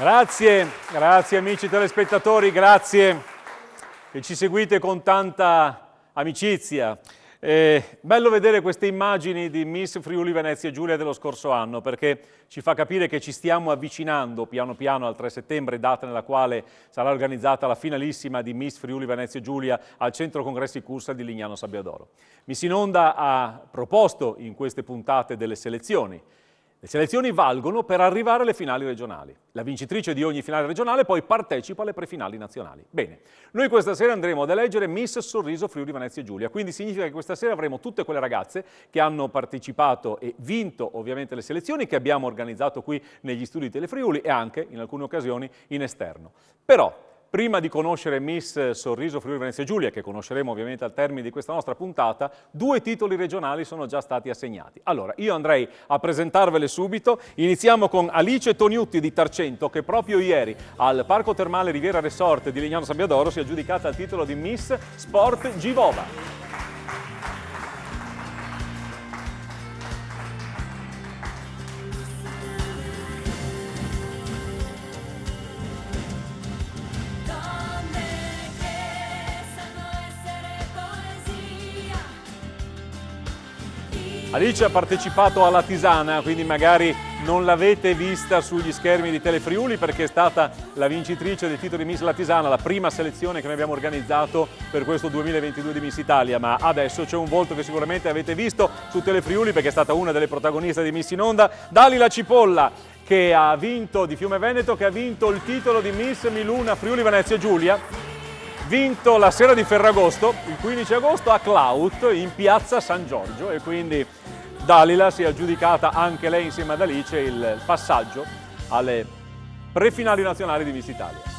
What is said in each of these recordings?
Grazie amici telespettatori, grazie che ci seguite con tanta amicizia. Bello vedere queste immagini di Miss Friuli Venezia Giulia dello scorso anno, perché ci fa capire che ci stiamo avvicinando piano piano al 3 settembre, data nella quale sarà organizzata la finalissima di Miss Friuli Venezia Giulia al Centro Congressi Cursa di Lignano Sabbiadoro. Miss in Onda ha proposto in queste puntate delle selezioni. Le selezioni valgono per arrivare alle finali regionali. La vincitrice di ogni finale regionale poi partecipa alle prefinali nazionali. Bene, noi questa sera andremo ad eleggere Miss Sorriso Friuli Venezia Giulia, quindi significa che questa sera avremo tutte quelle ragazze che hanno partecipato e vinto ovviamente le selezioni che abbiamo organizzato qui negli studi Telefriuli e anche in alcune occasioni in esterno. Però, prima di conoscere Miss Sorriso Friuli Venezia Giulia, che conosceremo ovviamente al termine di questa nostra puntata, 2 titoli regionali sono già stati assegnati. Allora, io andrei a presentarvele subito. Iniziamo con Alice Toniutti di Tarcento, che proprio ieri al Parco Termale Riviera Resort di Lignano Sabbiadoro si è aggiudicata il titolo di Miss Sport Givova. Alice ha partecipato alla Tisana, quindi magari non l'avete vista sugli schermi di Telefriuli perché è stata la vincitrice del titolo di Miss La Tisana, la prima selezione che noi abbiamo organizzato per questo 2022 di Miss Italia, ma adesso c'è un volto che sicuramente avete visto su Telefriuli perché è stata una delle protagoniste di Miss in Onda, Dalila Cipolla, che ha vinto di Fiume Veneto, che ha vinto il titolo di Miss Miluna Friuli Venezia Giulia, vinto la sera di Ferragosto, il 15 agosto a Clout in piazza San Giorgio, e quindi Dalila si è aggiudicata anche lei insieme ad Alice il passaggio alle prefinali nazionali di Miss Italia.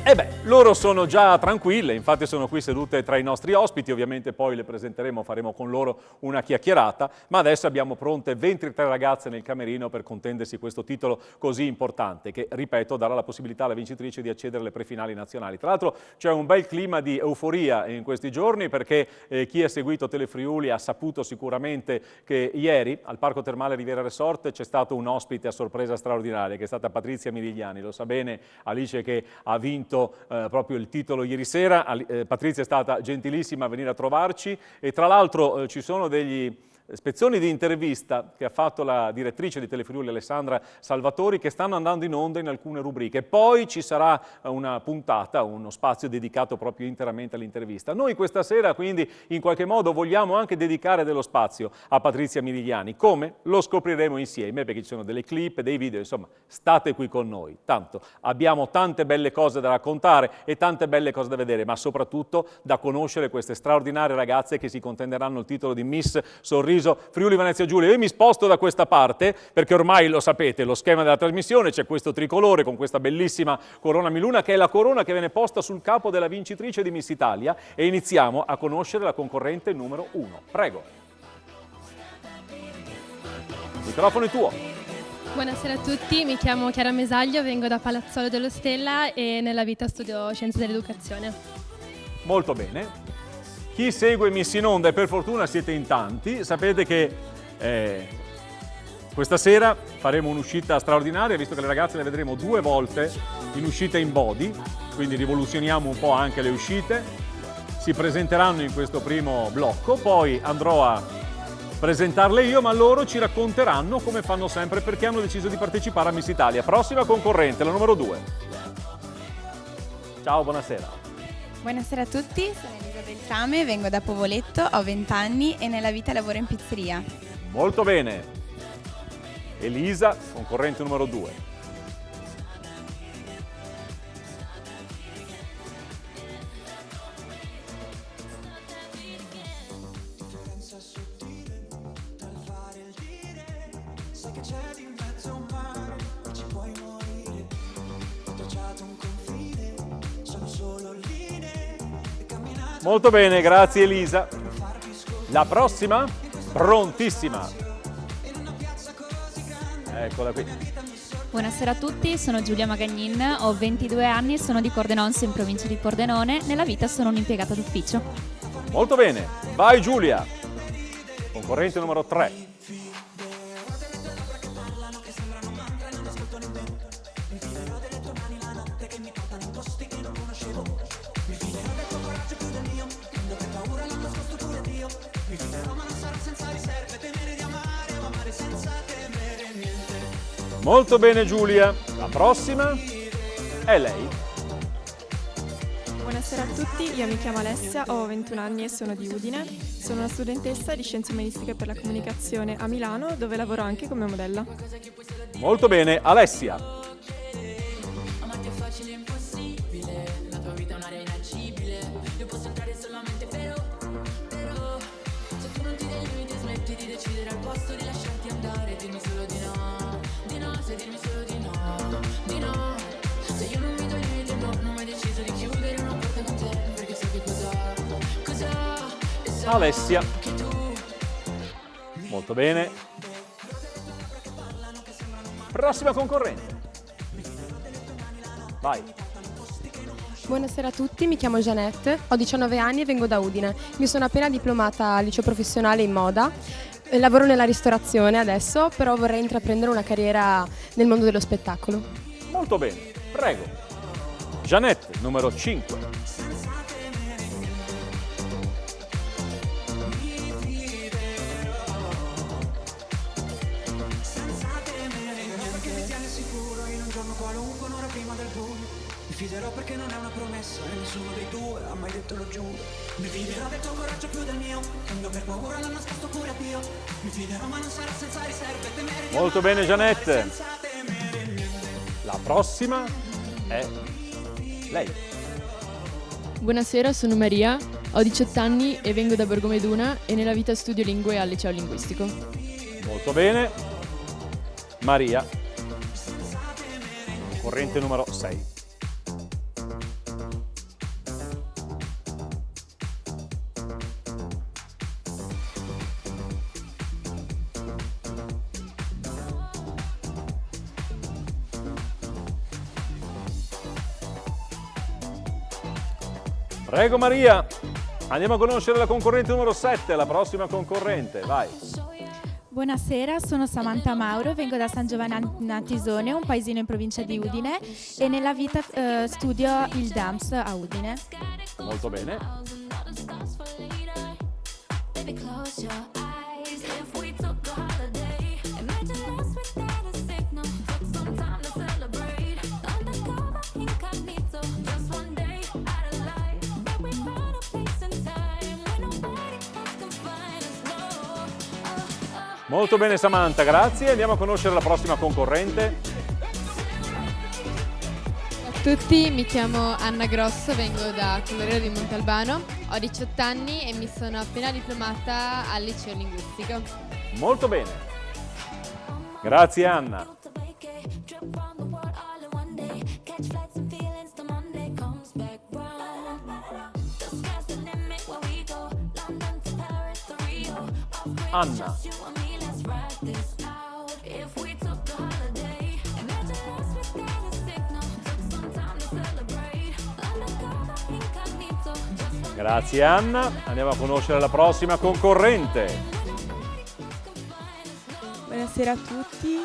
E beh, loro sono già tranquille, infatti sono qui sedute tra i nostri ospiti, ovviamente poi le presenteremo, faremo con loro una chiacchierata, ma adesso abbiamo pronte 23 ragazze nel camerino per contendersi questo titolo così importante, che, ripeto, darà la possibilità alla vincitrice di accedere alle prefinali nazionali. Tra l'altro c'è un bel clima di euforia in questi giorni, perché chi ha seguito Telefriuli ha saputo sicuramente che ieri al Parco Termale Riviera Resort c'è stato un ospite a sorpresa straordinaria, che è stata Patrizia Mirigliani. Lo sa bene Alice che ha vinto proprio il titolo ieri sera. Patrizia è stata gentilissima a venire a trovarci e tra l'altro ci sono degli spezzoni di intervista che ha fatto la direttrice di Telefriuli Alessandra Salvatori che stanno andando in onda in alcune rubriche. Poi ci sarà una puntata, uno spazio dedicato proprio interamente all'intervista. Noi questa sera quindi in qualche modo vogliamo anche dedicare dello spazio a Patrizia Mirigliani. Come? Lo scopriremo insieme, perché ci sono delle clip, dei video, insomma state qui con noi. Tanto abbiamo tante belle cose da raccontare e tante belle cose da vedere, ma soprattutto da conoscere queste straordinarie ragazze che si contenderanno il titolo di Miss Sorriso Friuli Venezia Giulia. Io mi sposto da questa parte perché ormai lo sapete, lo schema della trasmissione, c'è questo tricolore con questa bellissima corona Miluna, che è la corona che viene posta sul capo della vincitrice di Miss Italia, e iniziamo a conoscere la concorrente numero 1. Prego. Il microfono è tuo. Buonasera a tutti, mi chiamo Chiara Mesaglio, vengo da Palazzolo dello Stella e nella vita studio Scienze dell'Educazione. Molto bene. Chi segue Miss in Onda, e per fortuna siete in tanti, sapete che questa sera faremo un'uscita straordinaria, visto che le ragazze le vedremo 2 volte in uscita in body, quindi rivoluzioniamo un po' anche le uscite. Si presenteranno in questo primo blocco, poi andrò a presentarle io, ma loro ci racconteranno come fanno sempre, perché hanno deciso di partecipare a Miss Italia. Prossima concorrente, la numero 2. Ciao, buonasera. Buonasera a tutti, sono Elisa Beltrame, vengo da Povoletto, ho 20 anni e nella vita lavoro in pizzeria. Molto bene. Elisa, concorrente numero 2. Molto bene, grazie Elisa. La prossima? Prontissima. Eccola qui. Buonasera a tutti, sono Giulia Magagnin, ho 22 anni, sono di Cordenonse in provincia di Pordenone, nella vita sono un'impiegata d'ufficio. Molto bene, vai Giulia. Concorrente numero 3. Molto bene Giulia. La prossima è lei. Buonasera a tutti, io mi chiamo Alessia, ho 21 anni e sono di Udine. Sono una studentessa di Scienze Umanistiche per la Comunicazione a Milano, dove lavoro anche come modella. Molto bene, Alessia. Alessia. Molto bene. Prossima concorrente. Vai. Buonasera a tutti, mi chiamo Jeanette, ho 19 anni e vengo da Udine. Mi sono appena diplomata al liceo professionale in moda. Lavoro nella ristorazione adesso, però vorrei intraprendere una carriera nel mondo dello spettacolo. Molto bene, prego. Jeanette, numero 5. Mi fiderò perché non è una promessa e nessuno dei due ha mai detto lo giuro. Mi fiderò del tuo coraggio più del mio, quando per paura l'ho nascosto pure a Dio. Mi fiderò ma non sarà senza riserve, temere. Molto bene Jeanette. La prossima è lei. Buonasera, sono Maria, ho 18 anni e vengo da Borgomeduna e nella vita studio lingue al liceo linguistico. Molto bene. Maria. Corrente numero 6. Prego Maria, andiamo a conoscere la concorrente numero 7, la prossima concorrente, vai. Buonasera, sono Samantha Mauro, vengo da San Giovanni a Tisone, un paesino in provincia di Udine e nella vita studio il DAMS a Udine. Molto bene. Molto bene Samantha, grazie. Andiamo a conoscere la prossima concorrente. Ciao a tutti, mi chiamo Anna Grosso, vengo da Colorero di Montalbano, ho 18 anni e mi sono appena diplomata al liceo linguistico. Molto bene. Grazie Anna. Anna. Grazie Anna, andiamo a conoscere la prossima concorrente. Buonasera a tutti,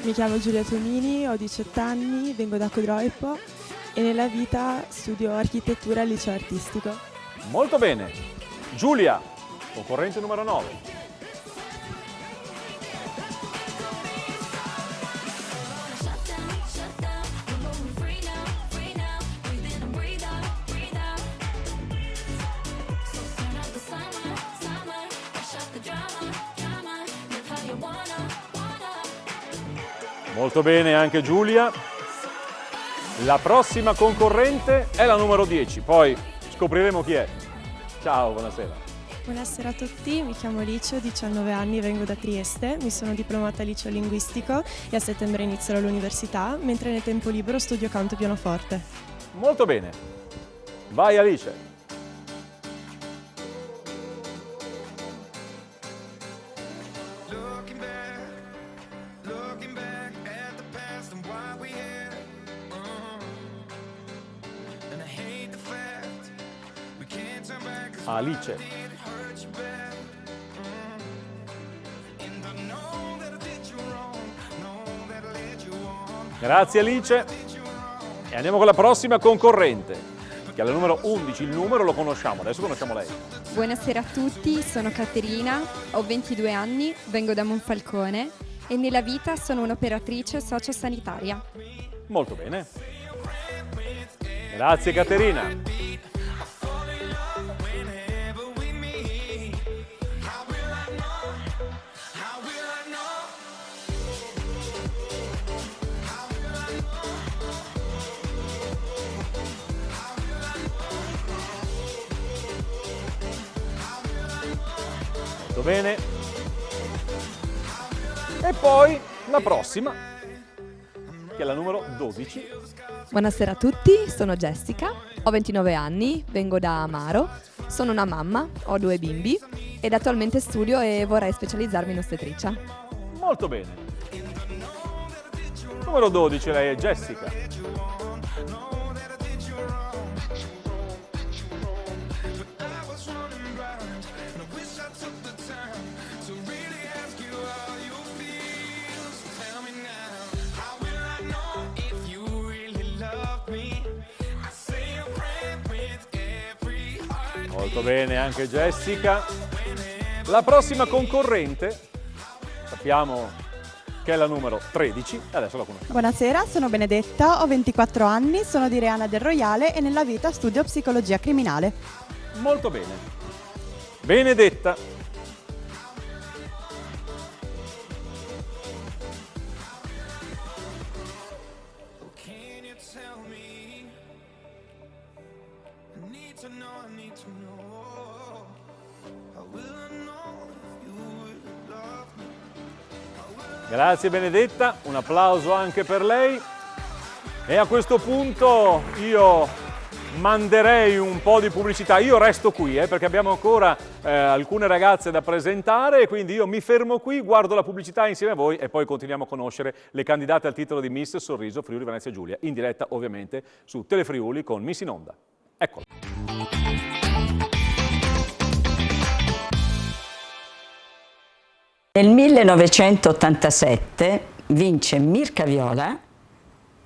mi chiamo Giulia Tomini, ho 18 anni, vengo da Codroipo e nella vita studio architettura al liceo artistico. Molto bene. Giulia, concorrente numero 9. Molto bene anche Giulia. La prossima concorrente è la numero 10, poi scopriremo chi è. Ciao, buonasera. Buonasera a tutti, mi chiamo Licio, ho 19 anni, vengo da Trieste, mi sono diplomata al liceo linguistico e a settembre inizierò l'università, mentre nel tempo libero studio canto e pianoforte. Molto bene. Vai Alice. Alice. Grazie Alice. E andiamo con la prossima concorrente, che è la numero 11. Il numero lo conosciamo, adesso conosciamo lei. Buonasera a tutti, sono Caterina, ho 22 anni, vengo da Monfalcone e nella vita sono un'operatrice sociosanitaria. Molto bene. Grazie Caterina. Molto bene. E poi la prossima, che è la numero 12. Buonasera a tutti, sono Jessica, ho 29 anni, vengo da Amaro, sono una mamma, ho 2 bimbi ed attualmente studio e vorrei specializzarmi in ostetricia. Molto bene. Numero 12, lei è Jessica. Molto bene anche Jessica. La prossima concorrente, sappiamo che è la numero 13, e adesso la conosciamo. Buonasera, sono Benedetta, ho 24 anni, sono di Reana del Royale e nella vita studio psicologia criminale. Molto bene. Benedetta. Grazie Benedetta, un applauso anche per lei. E a questo punto io manderei un po' di pubblicità. Io resto qui perché abbiamo ancora alcune ragazze da presentare e quindi io mi fermo qui, guardo la pubblicità insieme a voi e poi continuiamo a conoscere le candidate al titolo di Miss Sorriso Friuli Venezia Giulia, in diretta ovviamente su Telefriuli con Miss in Onda. Eccola. Nel 1987 vince Mirka Viola,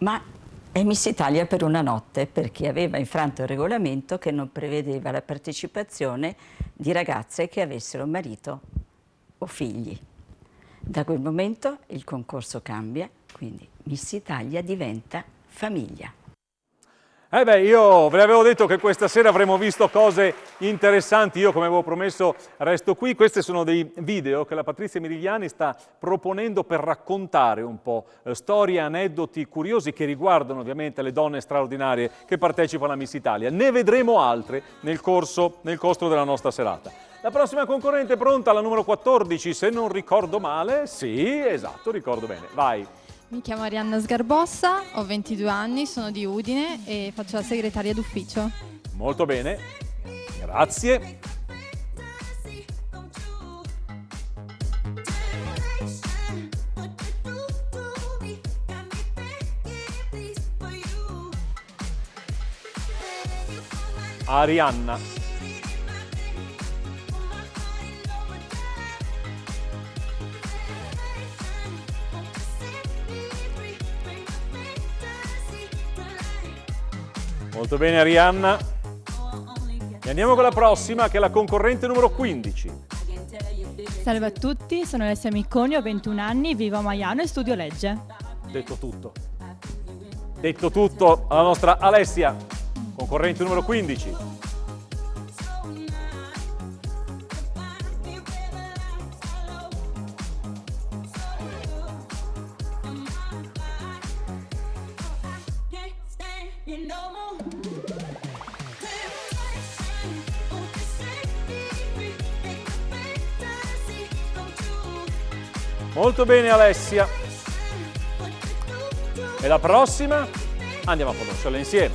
ma è Miss Italia per una notte perché aveva infranto il regolamento che non prevedeva la partecipazione di ragazze che avessero marito o figli. Da quel momento il concorso cambia, quindi Miss Italia diventa famiglia. Io ve l'avevo detto che questa sera avremmo visto cose interessanti, io come avevo promesso resto qui. Questi sono dei video che la Patrizia Mirigliani sta proponendo per raccontare un po' storie, aneddoti curiosi che riguardano ovviamente le donne straordinarie che partecipano a Miss Italia. Ne vedremo altre nel corso della nostra serata. La prossima concorrente è pronta, la numero 14, se non ricordo male. Sì, esatto, ricordo bene. Vai. Mi chiamo Arianna Sgarbossa, ho 22 anni, sono di Udine e faccio la segretaria d'ufficio. Molto bene, grazie. Arianna. Molto bene Arianna. E andiamo con la prossima che è la concorrente numero 15. Salve a tutti, sono Alessia Micconi, ho 21 anni, vivo a Maiano e studio legge. Detto tutto. Detto tutto alla nostra Alessia, concorrente numero 15. Molto bene Alessia. E la prossima andiamo a conoscerla insieme.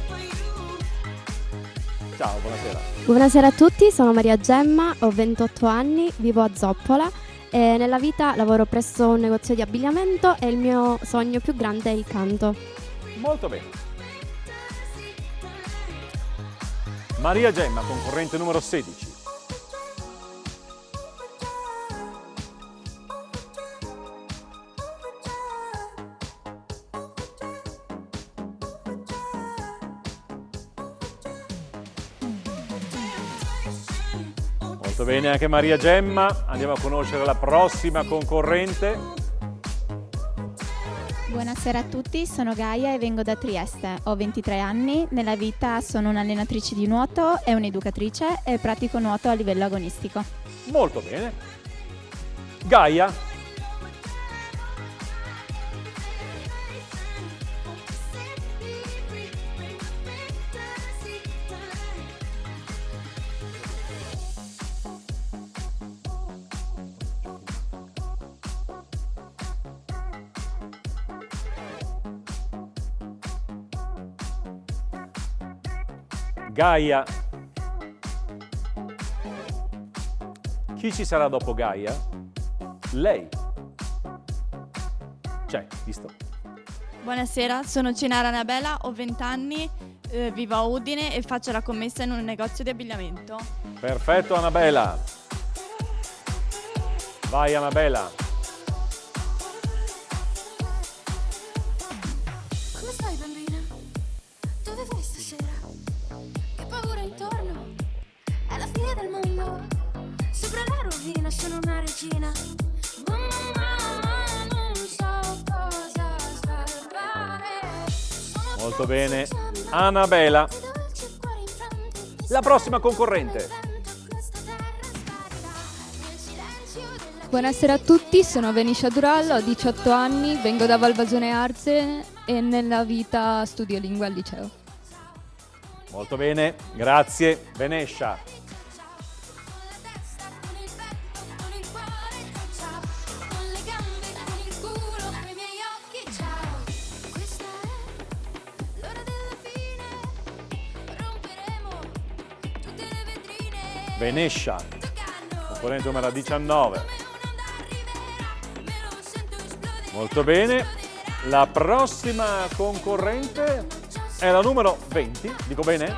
Ciao, buonasera. Buonasera a tutti, sono Maria Gemma, ho 28 anni, vivo a Zoppola e nella vita lavoro presso un negozio di abbigliamento e il mio sogno più grande è il canto. Molto bene. Maria Gemma, concorrente numero 16. Molto bene anche Maria Gemma, andiamo a conoscere la prossima concorrente. Buonasera a tutti, sono Gaia e vengo da Trieste. Ho 23 anni, nella vita sono un'allenatrice di nuoto e un'educatrice e pratico nuoto a livello agonistico. Molto bene. Gaia. Gaia. Chi ci sarà dopo Gaia? Lei. C'è, visto? Buonasera, sono Cinara Anabela, ho 20 anni, vivo a Udine e faccio la commessa in un negozio di abbigliamento. Perfetto, Anabela. Vai, Anabela. Come stai, bambina? Dove vai stasera? Che paura intorno? È la fine del mondo. Sopra la rovina sono una regina. Mamma, non so cosa salvare. Molto bene. Anabela. La prossima concorrente. Buonasera a tutti, sono Veniscia Dural, ho 18 anni, vengo da Valvasone Arze e nella vita studio lingue al liceo. Molto bene, grazie. Venescia. Venescia, componente numero 19. Molto bene. La prossima concorrente è la numero 20, dico bene?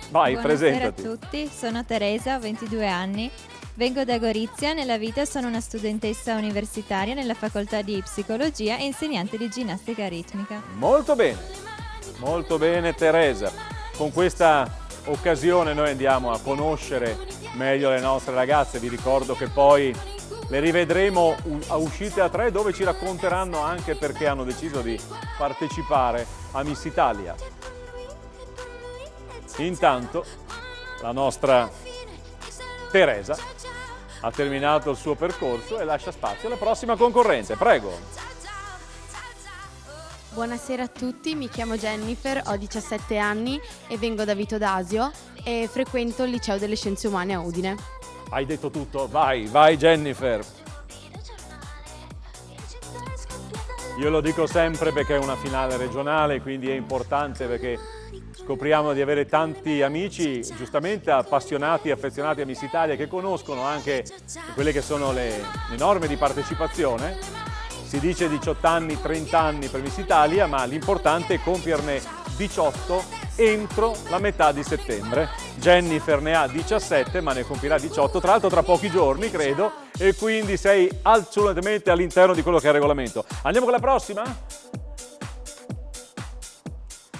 Vai, presentati. Buonasera a tutti, sono Teresa, ho 22 anni, vengo da Gorizia, nella vita sono una studentessa universitaria nella facoltà di psicologia e insegnante di ginnastica ritmica. Molto bene Teresa. Con questa occasione noi andiamo a conoscere meglio le nostre ragazze, vi ricordo che poi le rivedremo a uscite a 3 dove ci racconteranno anche perché hanno deciso di partecipare a Miss Italia. Intanto la nostra Teresa ha terminato il suo percorso e lascia spazio alla prossima concorrente, prego. Buonasera a tutti, mi chiamo Jennifer, ho 17 anni e vengo da Vito d'Asio e frequento il Liceo delle Scienze Umane a Udine. Hai detto tutto, vai Jennifer. Io lo dico sempre perché è una finale regionale, quindi è importante perché scopriamo di avere tanti amici giustamente appassionati e affezionati a Miss Italia che conoscono anche quelle che sono le norme di partecipazione. Si dice 18 anni, 30 anni per Miss Italia, ma l'importante è compierne 18 entro la metà di settembre. Jennifer ne ha 17, ma ne compirà 18, tra l'altro tra pochi giorni, credo, e quindi sei assolutamente all'interno di quello che è il regolamento. Andiamo con la prossima?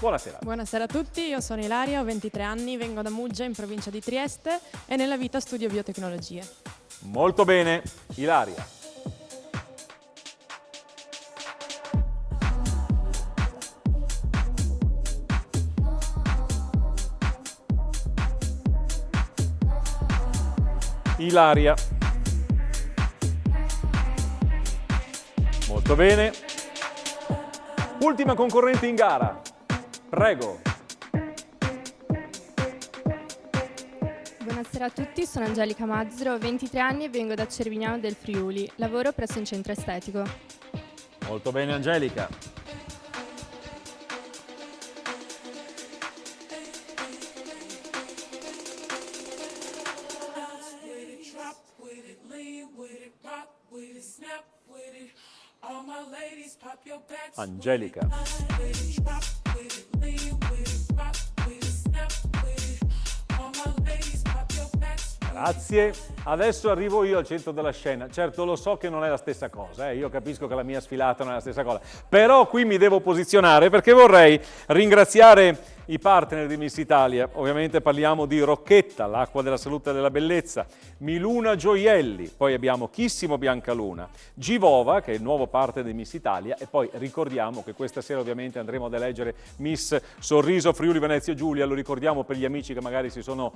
Buonasera. Buonasera a tutti, io sono Ilaria, ho 23 anni, vengo da Muggia in provincia di Trieste e nella vita studio biotecnologie. Molto bene, Ilaria. Ilaria. Molto bene. Ultima concorrente in gara. Prego. Buonasera a tutti, sono Angelica Mazzaro, ho 23 anni e vengo da Cervignano del Friuli. Lavoro presso un centro estetico. Molto bene, Angelica. Angelica. Grazie. Adesso arrivo io al centro della scena. Certo, lo so che non è la stessa cosa, io capisco che la mia sfilata non è la stessa cosa, però qui mi devo posizionare perché vorrei ringraziare i partner di Miss Italia. Ovviamente parliamo di Rocchetta, l'acqua della salute e della bellezza, Miluna Gioielli, poi abbiamo Chissimo Biancaluna, Givova, che è il nuovo partner di Miss Italia, e poi ricordiamo che questa sera ovviamente andremo ad eleggere Miss Sorriso Friuli Venezia Giulia. Lo ricordiamo per gli amici che magari si sono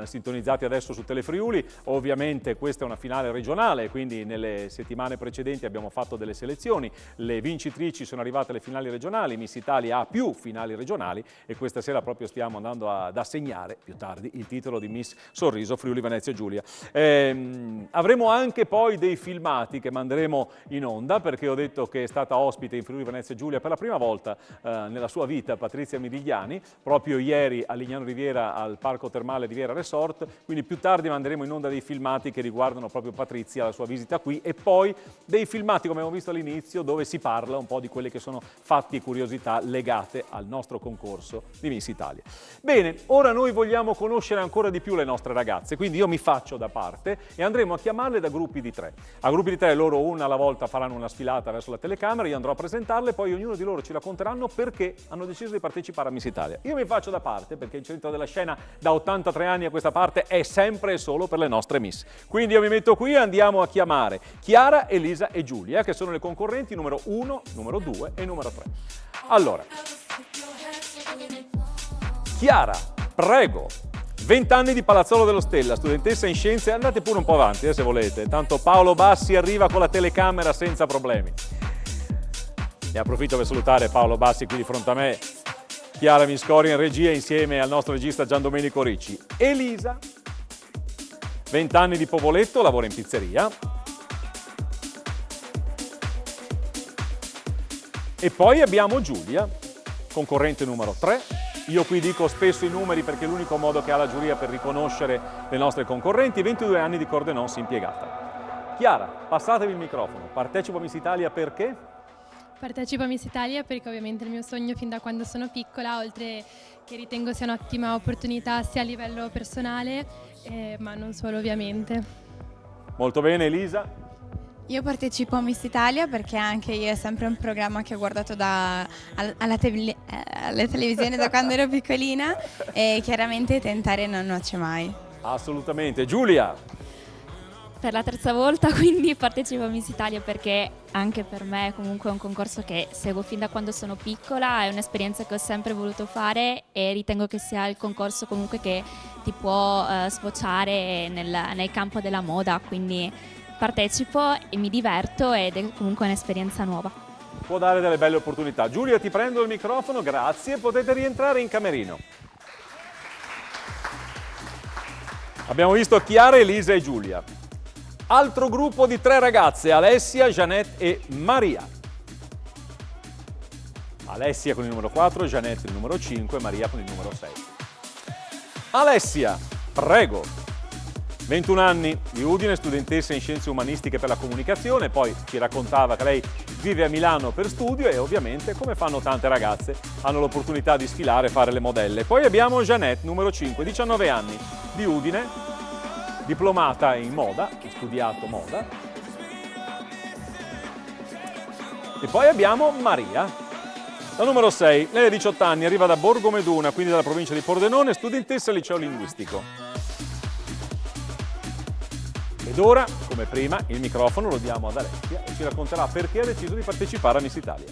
sintonizzati adesso su Telefriuli. Ovviamente questa è una finale regionale, quindi nelle settimane precedenti abbiamo fatto delle selezioni, le vincitrici sono arrivate alle finali regionali, Miss Italia ha più finali regionali e questa sera proprio stiamo andando ad assegnare più tardi il titolo di Miss Sorriso Friuli Venezia Giulia. Avremo anche poi dei filmati che manderemo in onda, perché ho detto che è stata ospite in Friuli Venezia Giulia per la prima volta nella sua vita Patrizia Mirigliani, proprio ieri a Lignano Riviera al Parco Termale Riviera Resort, quindi più tardi manderemo in onda dei filmati che riguardano proprio Patrizia, la sua visita qui, e poi dei filmati, come abbiamo visto all'inizio, dove si parla un po' di quelle che sono fatti e curiosità legate al nostro concorso di Miss Italia. Bene, ora noi vogliamo conoscere ancora di più le nostre ragazze, quindi io mi faccio da parte e andremo a chiamarle da gruppi di 3. A gruppi di 3 loro una alla volta faranno una sfilata verso la telecamera, io andrò a presentarle, poi ognuno di loro ci racconteranno perché hanno deciso di partecipare a Miss Italia. Io mi faccio da parte perché il centro della scena da 83 anni a questa parte è sempre e solo per le nostre Miss. Quindi io mi metto qui e andiamo a chiamare Chiara, Elisa e Giulia, che sono le concorrenti numero 1, numero 2 e numero 3. Allora, Chiara, prego. 20 anni di Palazzolo dello Stella, studentessa in scienze, andate pure un po' avanti se volete, tanto Paolo Bassi arriva con la telecamera senza problemi. Ne approfitto per salutare Paolo Bassi qui di fronte a me, Chiara Miscori in regia insieme al nostro regista Gian Domenico Ricci. Elisa, 20 anni di Povoletto, lavora in pizzeria. E poi abbiamo Giulia, concorrente numero 3. Io qui dico spesso i numeri perché è l'unico modo che ha la giuria per riconoscere le nostre concorrenti. 22 anni di Cordenons impiegata. Chiara, passatevi il microfono. Partecipo a Miss Italia perché? Partecipo a Miss Italia perché ovviamente è il mio sogno fin da quando sono piccola, oltre che ritengo sia un'ottima opportunità sia a livello personale, ma non solo ovviamente. Molto bene, Elisa. Io partecipo a Miss Italia perché anche io è sempre un programma che ho guardato alle televisioni da quando ero piccolina e chiaramente tentare non nuoce mai. Assolutamente. Giulia. Per la terza volta quindi partecipo a Miss Italia perché anche per me comunque è un concorso che seguo fin da quando sono piccola, è un'esperienza che ho sempre voluto fare e ritengo che sia il concorso comunque che ti può sfociare nel campo della moda, quindi partecipo e mi diverto ed è comunque un'esperienza nuova. Può dare delle belle opportunità. Giulia, ti prendo il microfono, grazie, potete rientrare in camerino. Abbiamo visto Chiara, Elisa e Giulia. Altro gruppo di 3 ragazze, Alessia, Jeanette e Maria. Alessia con il numero 4, Jeanette il numero 5, Maria con il numero 6. Alessia, prego. 21 anni di Udine, studentessa in scienze umanistiche per la comunicazione, poi ci raccontava che lei vive a Milano per studio e ovviamente, come fanno tante ragazze, hanno l'opportunità di sfilare e fare le modelle. Poi abbiamo Jeanette, numero 5, 19 anni, di Udine, diplomata in moda, ha studiato moda. E poi abbiamo Maria, la numero 6, lei ha 18 anni, arriva da Borgomeduna, quindi dalla provincia di Pordenone, studentessa al liceo linguistico. Ed ora, come prima, il microfono lo diamo ad Alessia e ci racconterà perché ha deciso di partecipare a Miss Italia.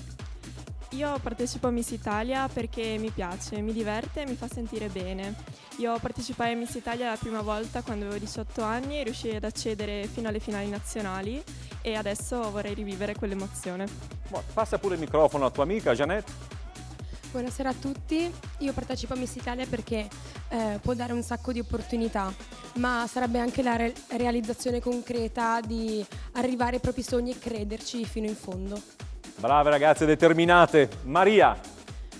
Io partecipo a Miss Italia perché mi piace, mi diverte e mi fa sentire bene. Io partecipai a Miss Italia la prima volta quando avevo 18 anni e riuscii ad accedere fino alle finali nazionali e adesso vorrei rivivere quell'emozione. Passa pure il microfono alla tua amica Jeanette. Buonasera a tutti, io partecipo a Miss Italia perché può dare un sacco di opportunità, ma sarebbe anche la realizzazione concreta di arrivare ai propri sogni e crederci fino in fondo. Brave ragazze, determinate. Maria.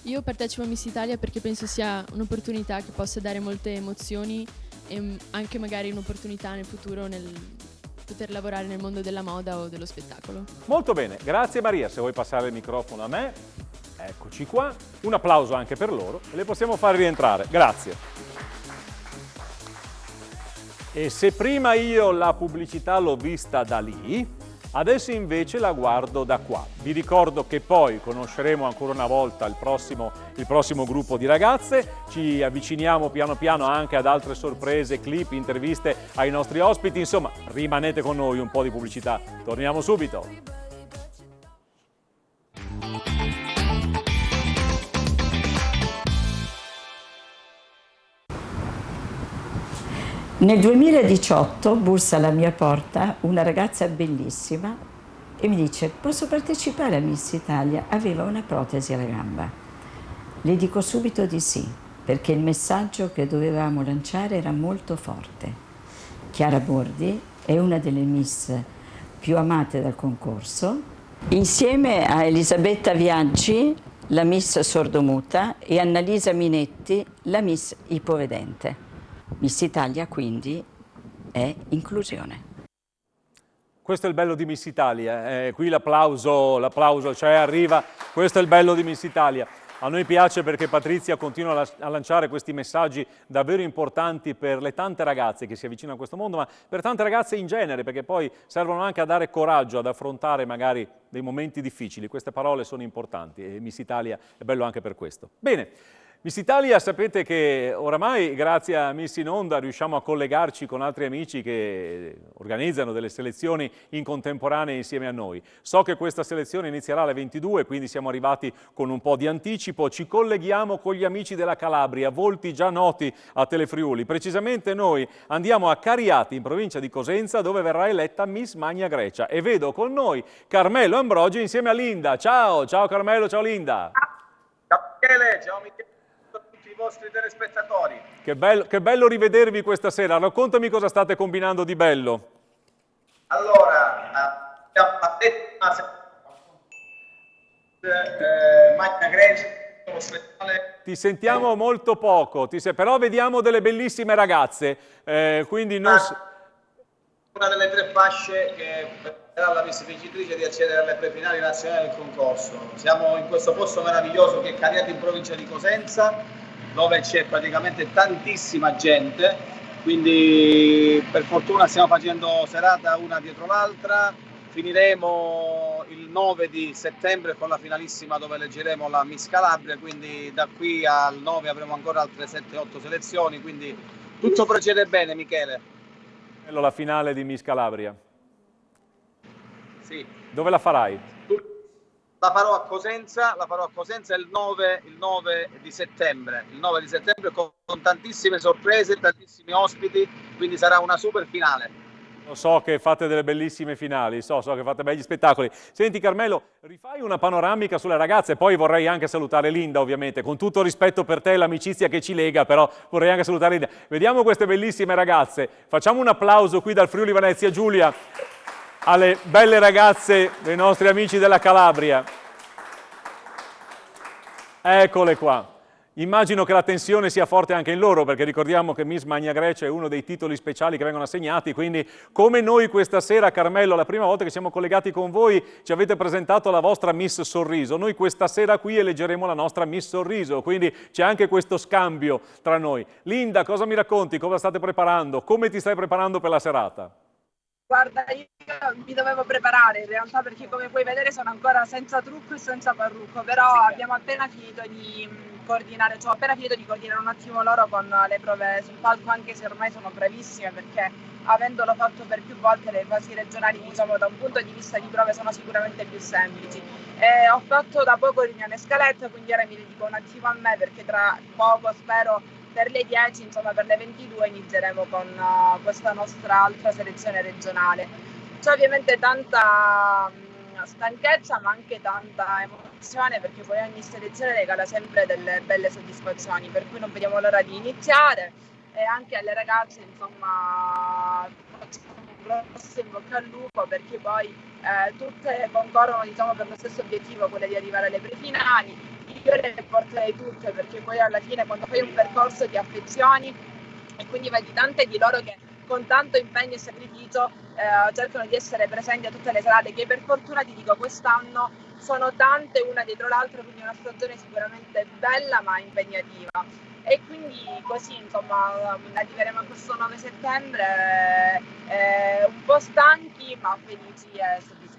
Io partecipo a Miss Italia perché penso sia un'opportunità che possa dare molte emozioni e anche magari un'opportunità nel futuro nel poter lavorare nel mondo della moda o dello spettacolo. Molto bene, grazie Maria. Se vuoi passare il microfono a me, eccoci qua. Un applauso anche per loro e le possiamo fare rientrare. Grazie. E se prima io la pubblicità l'ho vista da lì, Adesso invece la guardo da qua. Vi ricordo che poi conosceremo ancora una volta il prossimo gruppo di ragazze, ci avviciniamo piano piano anche ad altre sorprese, clip, interviste ai nostri ospiti, insomma rimanete con noi, un po' di pubblicità. Torniamo subito. Nel 2018 bussa alla mia porta una ragazza bellissima e mi dice: posso partecipare a Miss Italia? Aveva una protesi alla gamba. Le dico subito di sì, perché il messaggio che dovevamo lanciare era molto forte. Chiara Bordi è una delle Miss più amate dal concorso, insieme a Elisabetta Viaggi, la Miss Sordomuta, e Annalisa Minetti, la Miss Ipovedente. Miss Italia quindi è inclusione. Questo è il bello di Miss Italia, qui l'applauso cioè arriva, questo è il bello di Miss Italia. A noi piace perché Patrizia continua a lanciare questi messaggi davvero importanti per le tante ragazze che si avvicinano a questo mondo, ma per tante ragazze in genere, perché poi servono anche a dare coraggio, ad affrontare magari dei momenti difficili. Queste parole sono importanti e Miss Italia è bello anche per questo. Bene. Miss Italia, sapete che oramai grazie a Miss in Onda riusciamo a collegarci con altri amici che organizzano delle selezioni in contemporanea insieme a noi. So che questa selezione inizierà alle 22, quindi siamo arrivati con un po' di anticipo. Ci colleghiamo con gli amici della Calabria, volti già noti a Telefriuli. Precisamente noi andiamo a Cariati, in provincia di Cosenza, dove verrà eletta Miss Magna Grecia. E vedo con noi Carmelo Ambrogio insieme a Linda. Ciao, ciao Carmelo, ciao Linda. Ciao Michele, ciao Michele. I vostri telespettatori. Che bello rivedervi questa sera. Raccontami cosa state combinando di bello. Allora, Magna Grecia, ti sentiamo molto poco, però vediamo delle bellissime ragazze, quindi non... Una delle 3 fasce che permetterà alla Miss vincitrice di accedere alle prefinali nazionali del concorso. Siamo in questo posto meraviglioso che è Cariati, in provincia di Cosenza, dove c'è praticamente tantissima gente, quindi per fortuna stiamo facendo serata una dietro l'altra. Finiremo il 9 di settembre con la finalissima dove eleggeremo la Miss Calabria, quindi da qui al 9 avremo ancora altre 7-8 selezioni, quindi tutto procede bene, Michele. La finale di Miss Calabria. Sì. Dove la farai? La farò a Cosenza il 9 di settembre. Il 9 di settembre con tantissime sorprese, tantissimi ospiti, quindi sarà una super finale. So che fate delle bellissime finali, so che fate begli spettacoli. Senti Carmelo, rifai una panoramica sulle ragazze, poi vorrei anche salutare Linda ovviamente, con tutto rispetto per te e l'amicizia che ci lega, però vorrei anche salutare Linda. Vediamo queste bellissime ragazze, facciamo un applauso qui dal Friuli Venezia Giulia alle belle ragazze dei nostri amici della Calabria. Eccole qua. Immagino che la tensione sia forte anche in loro, perché ricordiamo che Miss Magna Grecia è uno dei titoli speciali che vengono assegnati, quindi come noi questa sera, Carmelo, la prima volta che siamo collegati con voi ci avete presentato la vostra Miss Sorriso, noi questa sera qui eleggeremo la nostra Miss Sorriso, quindi c'è anche questo scambio tra noi. Linda, cosa mi racconti? Cosa state preparando? Come ti stai preparando per la serata? Guarda, io mi dovevo preparare in realtà perché come puoi vedere sono ancora senza trucco e senza parrucco, però abbiamo appena finito di coordinare, un attimo loro con le prove sul palco, anche se ormai sono bravissime perché avendolo fatto per più volte le fasi regionali, diciamo, da un punto di vista di prove sono sicuramente più semplici. Ho fatto da poco riunione scaletta, quindi ora mi dedico un attimo a me perché tra poco spero per le 10, insomma per le 22 inizieremo con questa nostra altra selezione regionale. C'è ovviamente tanta stanchezza ma anche tanta emozione perché poi ogni selezione regala sempre delle belle soddisfazioni, per cui non vediamo l'ora di iniziare e anche alle ragazze insomma facciamo un grosso in bocca al lupo perché poi tutte concorrono diciamo per lo stesso obiettivo, quello di arrivare alle prefinali. Io le porterei tutte perché poi alla fine quando fai un percorso ti affezioni e quindi vedi tante di loro che con tanto impegno e sacrificio cercano di essere presenti a tutte le serate che per fortuna ti dico quest'anno sono tante una dietro l'altra, quindi una stagione sicuramente bella ma impegnativa e quindi così insomma arriveremo a questo 9 settembre un po' stanchi ma felici e soddisfatti.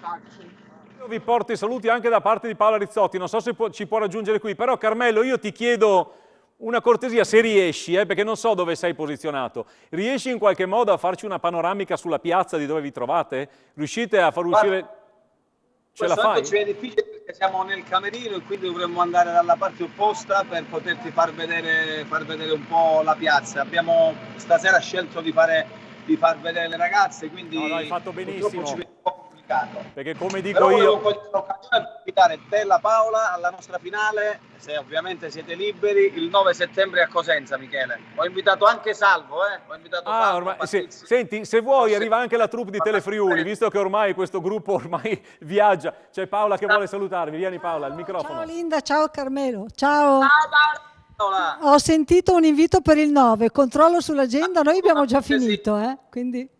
Io vi porto i saluti anche da parte di Paola Rizzotti, non so se ci può raggiungere qui, però Carmelo io ti chiedo una cortesia, se riesci, perché non so dove sei posizionato, riesci in qualche modo a farci una panoramica sulla piazza di dove vi trovate? Riuscite a far uscire... Ce la fai? Ci è difficile perché siamo nel camerino e quindi dovremmo andare dalla parte opposta per poterti far vedere un po' la piazza. Abbiamo stasera scelto di far vedere le ragazze, quindi no, hai fatto benissimo. Ci viene un po' complicato. Perché come dico però io... volevo cogliere per invitare te e la Paola alla nostra finale, se ovviamente siete liberi, il 9 settembre a Cosenza, Michele. Ho invitato anche Salvo, Ho invitato Salvo, ormai, senti, se vuoi arriva anche la troupe di Telefriuli, visto che ormai questo gruppo ormai viaggia. C'è Paola che vuole salutarvi. Vieni Paola, il microfono. Ciao Linda, ciao Carmelo. Ciao. Ciao Paola. Ho sentito un invito per il 9, controllo sull'agenda, noi abbiamo già finito, quindi...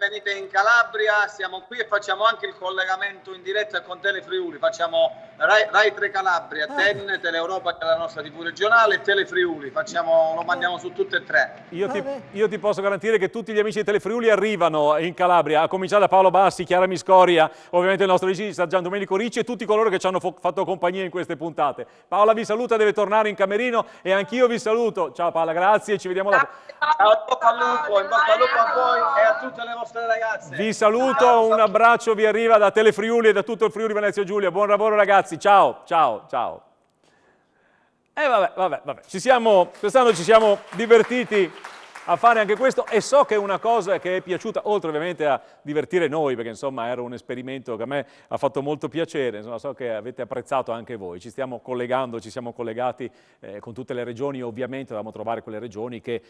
Venite in Calabria, siamo qui e facciamo anche il collegamento in diretta con Telefriuli, facciamo Rai 3 Calabria, TEN, Teleeuropa che è la nostra TV regionale e Telefriuli, lo mandiamo su tutte e tre. Io ti posso garantire che tutti gli amici di Telefriuli arrivano in Calabria, a cominciare da Paolo Bassi, Chiara Miscoria, ovviamente il nostro regista Gian Domenico Ricci e tutti coloro che ci hanno fatto compagnia in queste puntate. Paola vi saluta, deve tornare in camerino e anch'io vi saluto. Ciao Paola, grazie, ci vediamo dopo. Ciao, in bocca al lupo a voi e a tutte le vostre ragazze. Vi saluto, un abbraccio vi arriva da Telefriuli e da tutto il Friuli Venezia Giulia. Buon lavoro ragazzi, ciao. Vabbè. Quest'anno ci siamo divertiti a fare anche questo e so che è una cosa che è piaciuta, oltre ovviamente a divertire noi, perché insomma era un esperimento che a me ha fatto molto piacere, insomma, so che avete apprezzato anche voi, ci stiamo collegando, ci siamo collegati con tutte le regioni, ovviamente dovevamo trovare quelle regioni che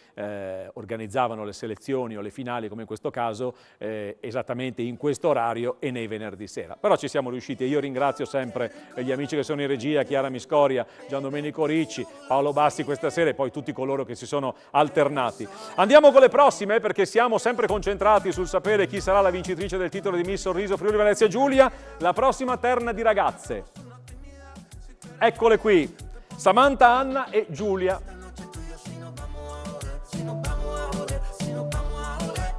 organizzavano le selezioni o le finali, come in questo caso, esattamente in questo orario e nei venerdì sera. Però ci siamo riusciti e io ringrazio sempre gli amici che sono in regia, Chiara Miscoria, Gian Domenico Ricci, Paolo Bassi questa sera e poi tutti coloro che si sono alternati. Andiamo con le prossime perché siamo sempre concentrati sul sapere chi sarà la vincitrice del titolo di Miss Sorriso Friuli Venezia Giulia. La prossima terna di ragazze. Eccole qui, Samantha, Anna e Giulia.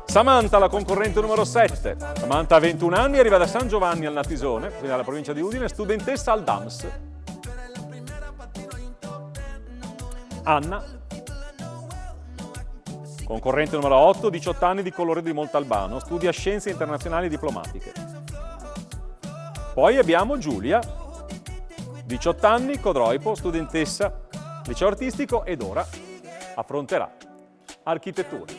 Samantha, la concorrente numero 7. Samantha ha 21 anni, arriva da San Giovanni al Natisone, quindi alla provincia di Udine, studentessa al DAMS. Anna, concorrente numero 8, 18 anni, di Colloredo di Montalbano, studia Scienze Internazionali Diplomatiche. Poi abbiamo Giulia, 18 anni, Codroipo, studentessa, liceo artistico ed ora affronterà architettura.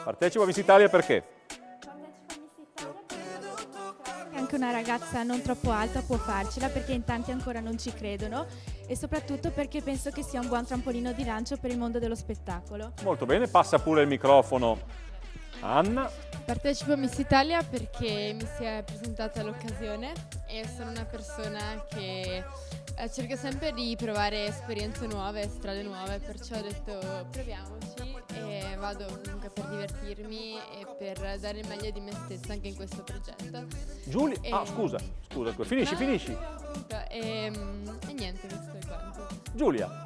Partecipa a Miss Italia perché? Anche una ragazza non troppo alta può farcela perché in tanti ancora non ci credono e soprattutto perché penso che sia un buon trampolino di lancio per il mondo dello spettacolo. Molto bene, passa pure il microfono a Anna. Partecipo a Miss Italia perché mi si è presentata l'occasione e sono una persona che cerca sempre di provare esperienze nuove, strade nuove, perciò ho detto proviamoci e vado comunque per divertirmi e per dare il meglio di me stessa anche in questo progetto. Giulia, scusa, finisci. E niente, questo è quanto. Giulia.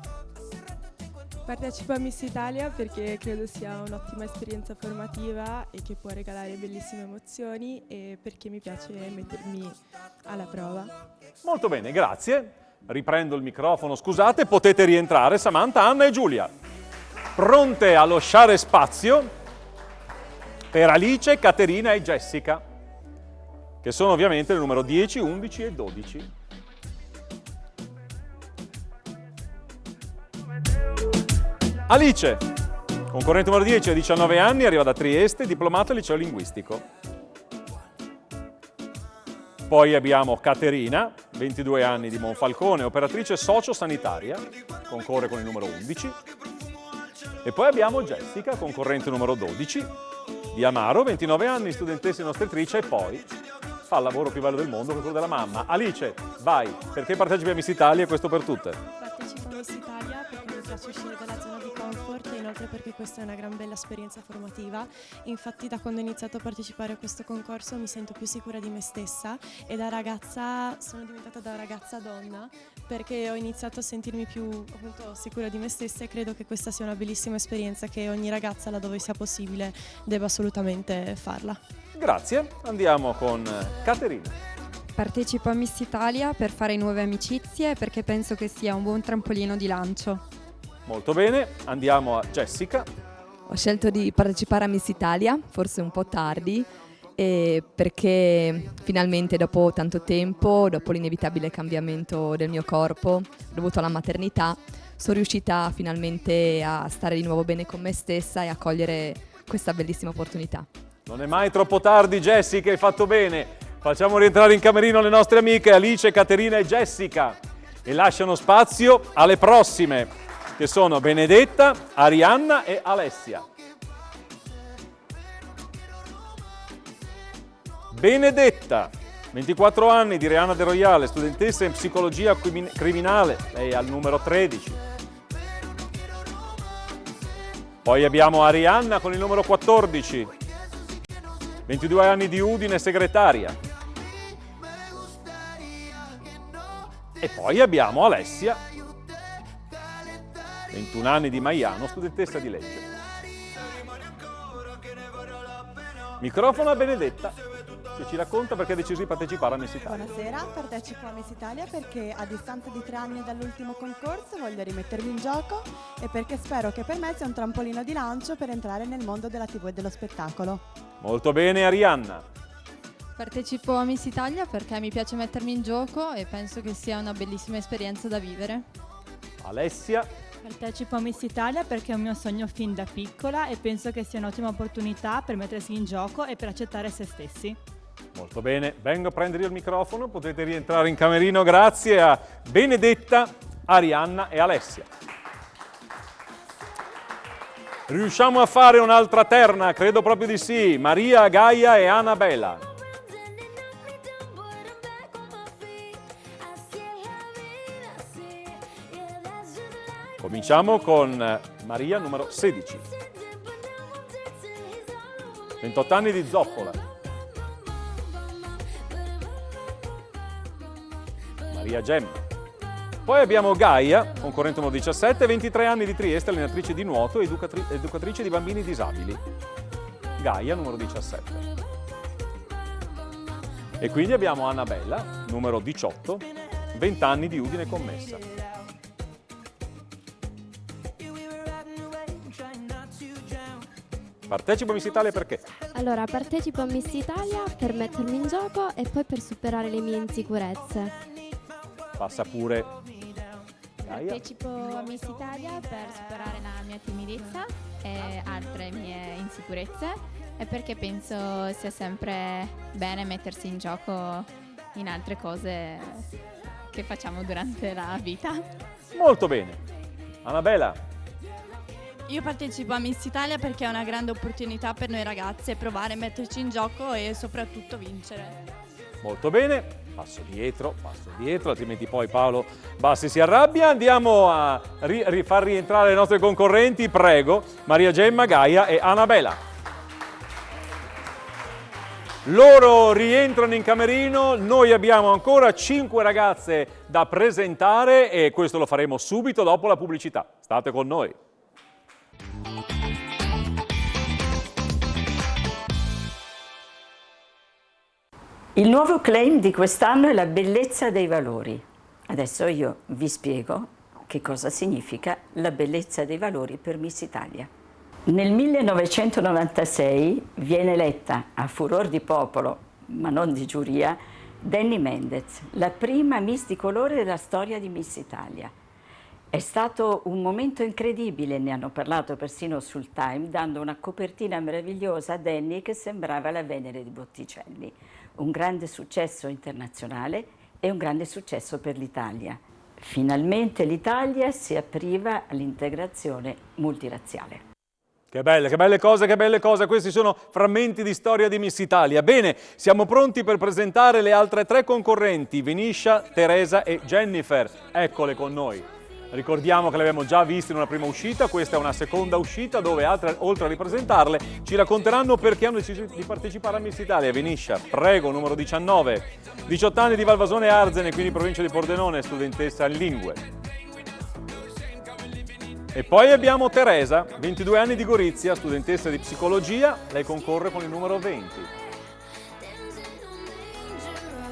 Partecipo a Miss Italia perché credo sia un'ottima esperienza formativa e che può regalare bellissime emozioni e perché mi piace mettermi alla prova. Molto bene, grazie. Riprendo il microfono, scusate, potete rientrare Samantha, Anna e Giulia. Pronte a lasciare spazio per Alice, Caterina e Jessica, che sono ovviamente il numero 10, 11 e 12. Alice, concorrente numero 10, ha 19 anni, arriva da Trieste, diplomata al liceo linguistico. Poi abbiamo Caterina, 22 anni, di Monfalcone, operatrice sociosanitaria, concorre con il numero 11. E poi abbiamo Jessica, concorrente numero 12, di Amaro, 29 anni, studentessa in ostetricia e poi fa il lavoro più bello del mondo, che è quello della mamma. Alice, vai, perché partecipi a Miss Italia e questo per tutte? Partecipo a Miss Italia perché mi piace uscire dalla zona di comfort e inoltre inoltre perché questa è una gran bella esperienza formativa. Infatti da quando ho iniziato a partecipare a questo concorso mi sento più sicura di me stessa e da ragazza sono diventata da ragazza a donna perché ho iniziato a sentirmi più appunto sicura di me stessa e credo che questa sia una bellissima esperienza che ogni ragazza, laddove sia possibile, debba assolutamente farla. Grazie, andiamo con Caterina. Partecipo a Miss Italia per fare nuove amicizie e perché penso che sia un buon trampolino di lancio. Molto bene, andiamo a Jessica. Ho scelto di partecipare a Miss Italia, forse un po' tardi, perché finalmente dopo tanto tempo, dopo l'inevitabile cambiamento del mio corpo dovuto alla maternità, sono riuscita finalmente a stare di nuovo bene con me stessa e a cogliere questa bellissima opportunità. Non è mai troppo tardi, Jessica, hai fatto bene. Facciamo rientrare in camerino le nostre amiche Alice, Caterina e Jessica e lasciano spazio alle prossime, che sono Benedetta, Arianna e Alessia. Benedetta, 24 anni, di Reana del Royale, studentessa in psicologia criminale, lei è al numero 13. Poi abbiamo Arianna con il numero 14, 22 anni di Udine, segretaria. E poi abbiamo Alessia, 21 anni di Maiano, studentessa di legge. Microfono a Benedetta, che ci racconta perché ha deciso di partecipare a Miss Italia. Buonasera, partecipo a Miss Italia perché a distanza di 3 anni dall'ultimo concorso voglio rimettermi in gioco e perché spero che per me sia un trampolino di lancio per entrare nel mondo della TV e dello spettacolo. Molto bene, Arianna. Partecipo a Miss Italia perché mi piace mettermi in gioco e penso che sia una bellissima esperienza da vivere. Alessia. Partecipo a Miss Italia perché è un mio sogno fin da piccola e penso che sia un'ottima opportunità per mettersi in gioco e per accettare se stessi. Molto bene, vengo a prendere io il microfono, potete rientrare in camerino grazie a Benedetta, Arianna e Alessia. Riusciamo a fare un'altra terna? Credo proprio di sì. Maria, Gaia e Annabella. Cominciamo con Maria, numero 16. 28 anni di Zoppola. Maria Gemma. Poi abbiamo Gaia, concorrente numero 17, 23 anni di Trieste, allenatrice di nuoto e educatrice di bambini disabili. Gaia, numero 17. E quindi abbiamo Annabella, numero 18, 20 anni di Udine commessa. Partecipo a Miss Italia perché? Allora, partecipo a Miss Italia per mettermi in gioco e poi per superare le mie insicurezze. Passa pure Gaia. Partecipo a Miss Italia per superare la mia timidezza e altre mie insicurezze e perché penso sia sempre bene mettersi in gioco in altre cose che facciamo durante la vita. Molto bene. Annabella. Io partecipo a Miss Italia perché è una grande opportunità per noi ragazze provare a metterci in gioco e soprattutto vincere. Molto bene, passo dietro, altrimenti poi Paolo Bassi si arrabbia. Andiamo a far rientrare le nostre concorrenti, prego, Maria Gemma, Gaia e Annabella. Loro rientrano in camerino, noi abbiamo ancora 5 ragazze da presentare e questo lo faremo subito dopo la pubblicità. State con noi. Il nuovo claim di quest'anno è la bellezza dei valori. Adesso io vi spiego che cosa significa la bellezza dei valori per Miss Italia. Nel 1996 viene eletta a furor di popolo, ma non di giuria, Danny Mendez, la prima Miss di colore della storia di Miss Italia. È stato un momento incredibile, ne hanno parlato persino sul Time, dando una copertina meravigliosa a Danny che sembrava la Venere di Botticelli. Un grande successo internazionale e un grande successo per l'Italia. Finalmente l'Italia si apriva all'integrazione multirazziale. Che belle cose, questi sono frammenti di storia di Miss Italia. Bene, siamo pronti per presentare le altre 3 concorrenti, Veniscia, Teresa e Jennifer. Eccole con noi. Ricordiamo che le abbiamo già viste in una prima uscita, questa è una seconda uscita dove oltre a ripresentarle ci racconteranno perché hanno deciso di partecipare a Miss Italia. Veniscia, prego, numero 19, 18 anni di Valvasone Arzene, quindi provincia di Pordenone, studentessa in lingue. E poi abbiamo Teresa, 22 anni di Gorizia, studentessa di psicologia, lei concorre con il numero 20.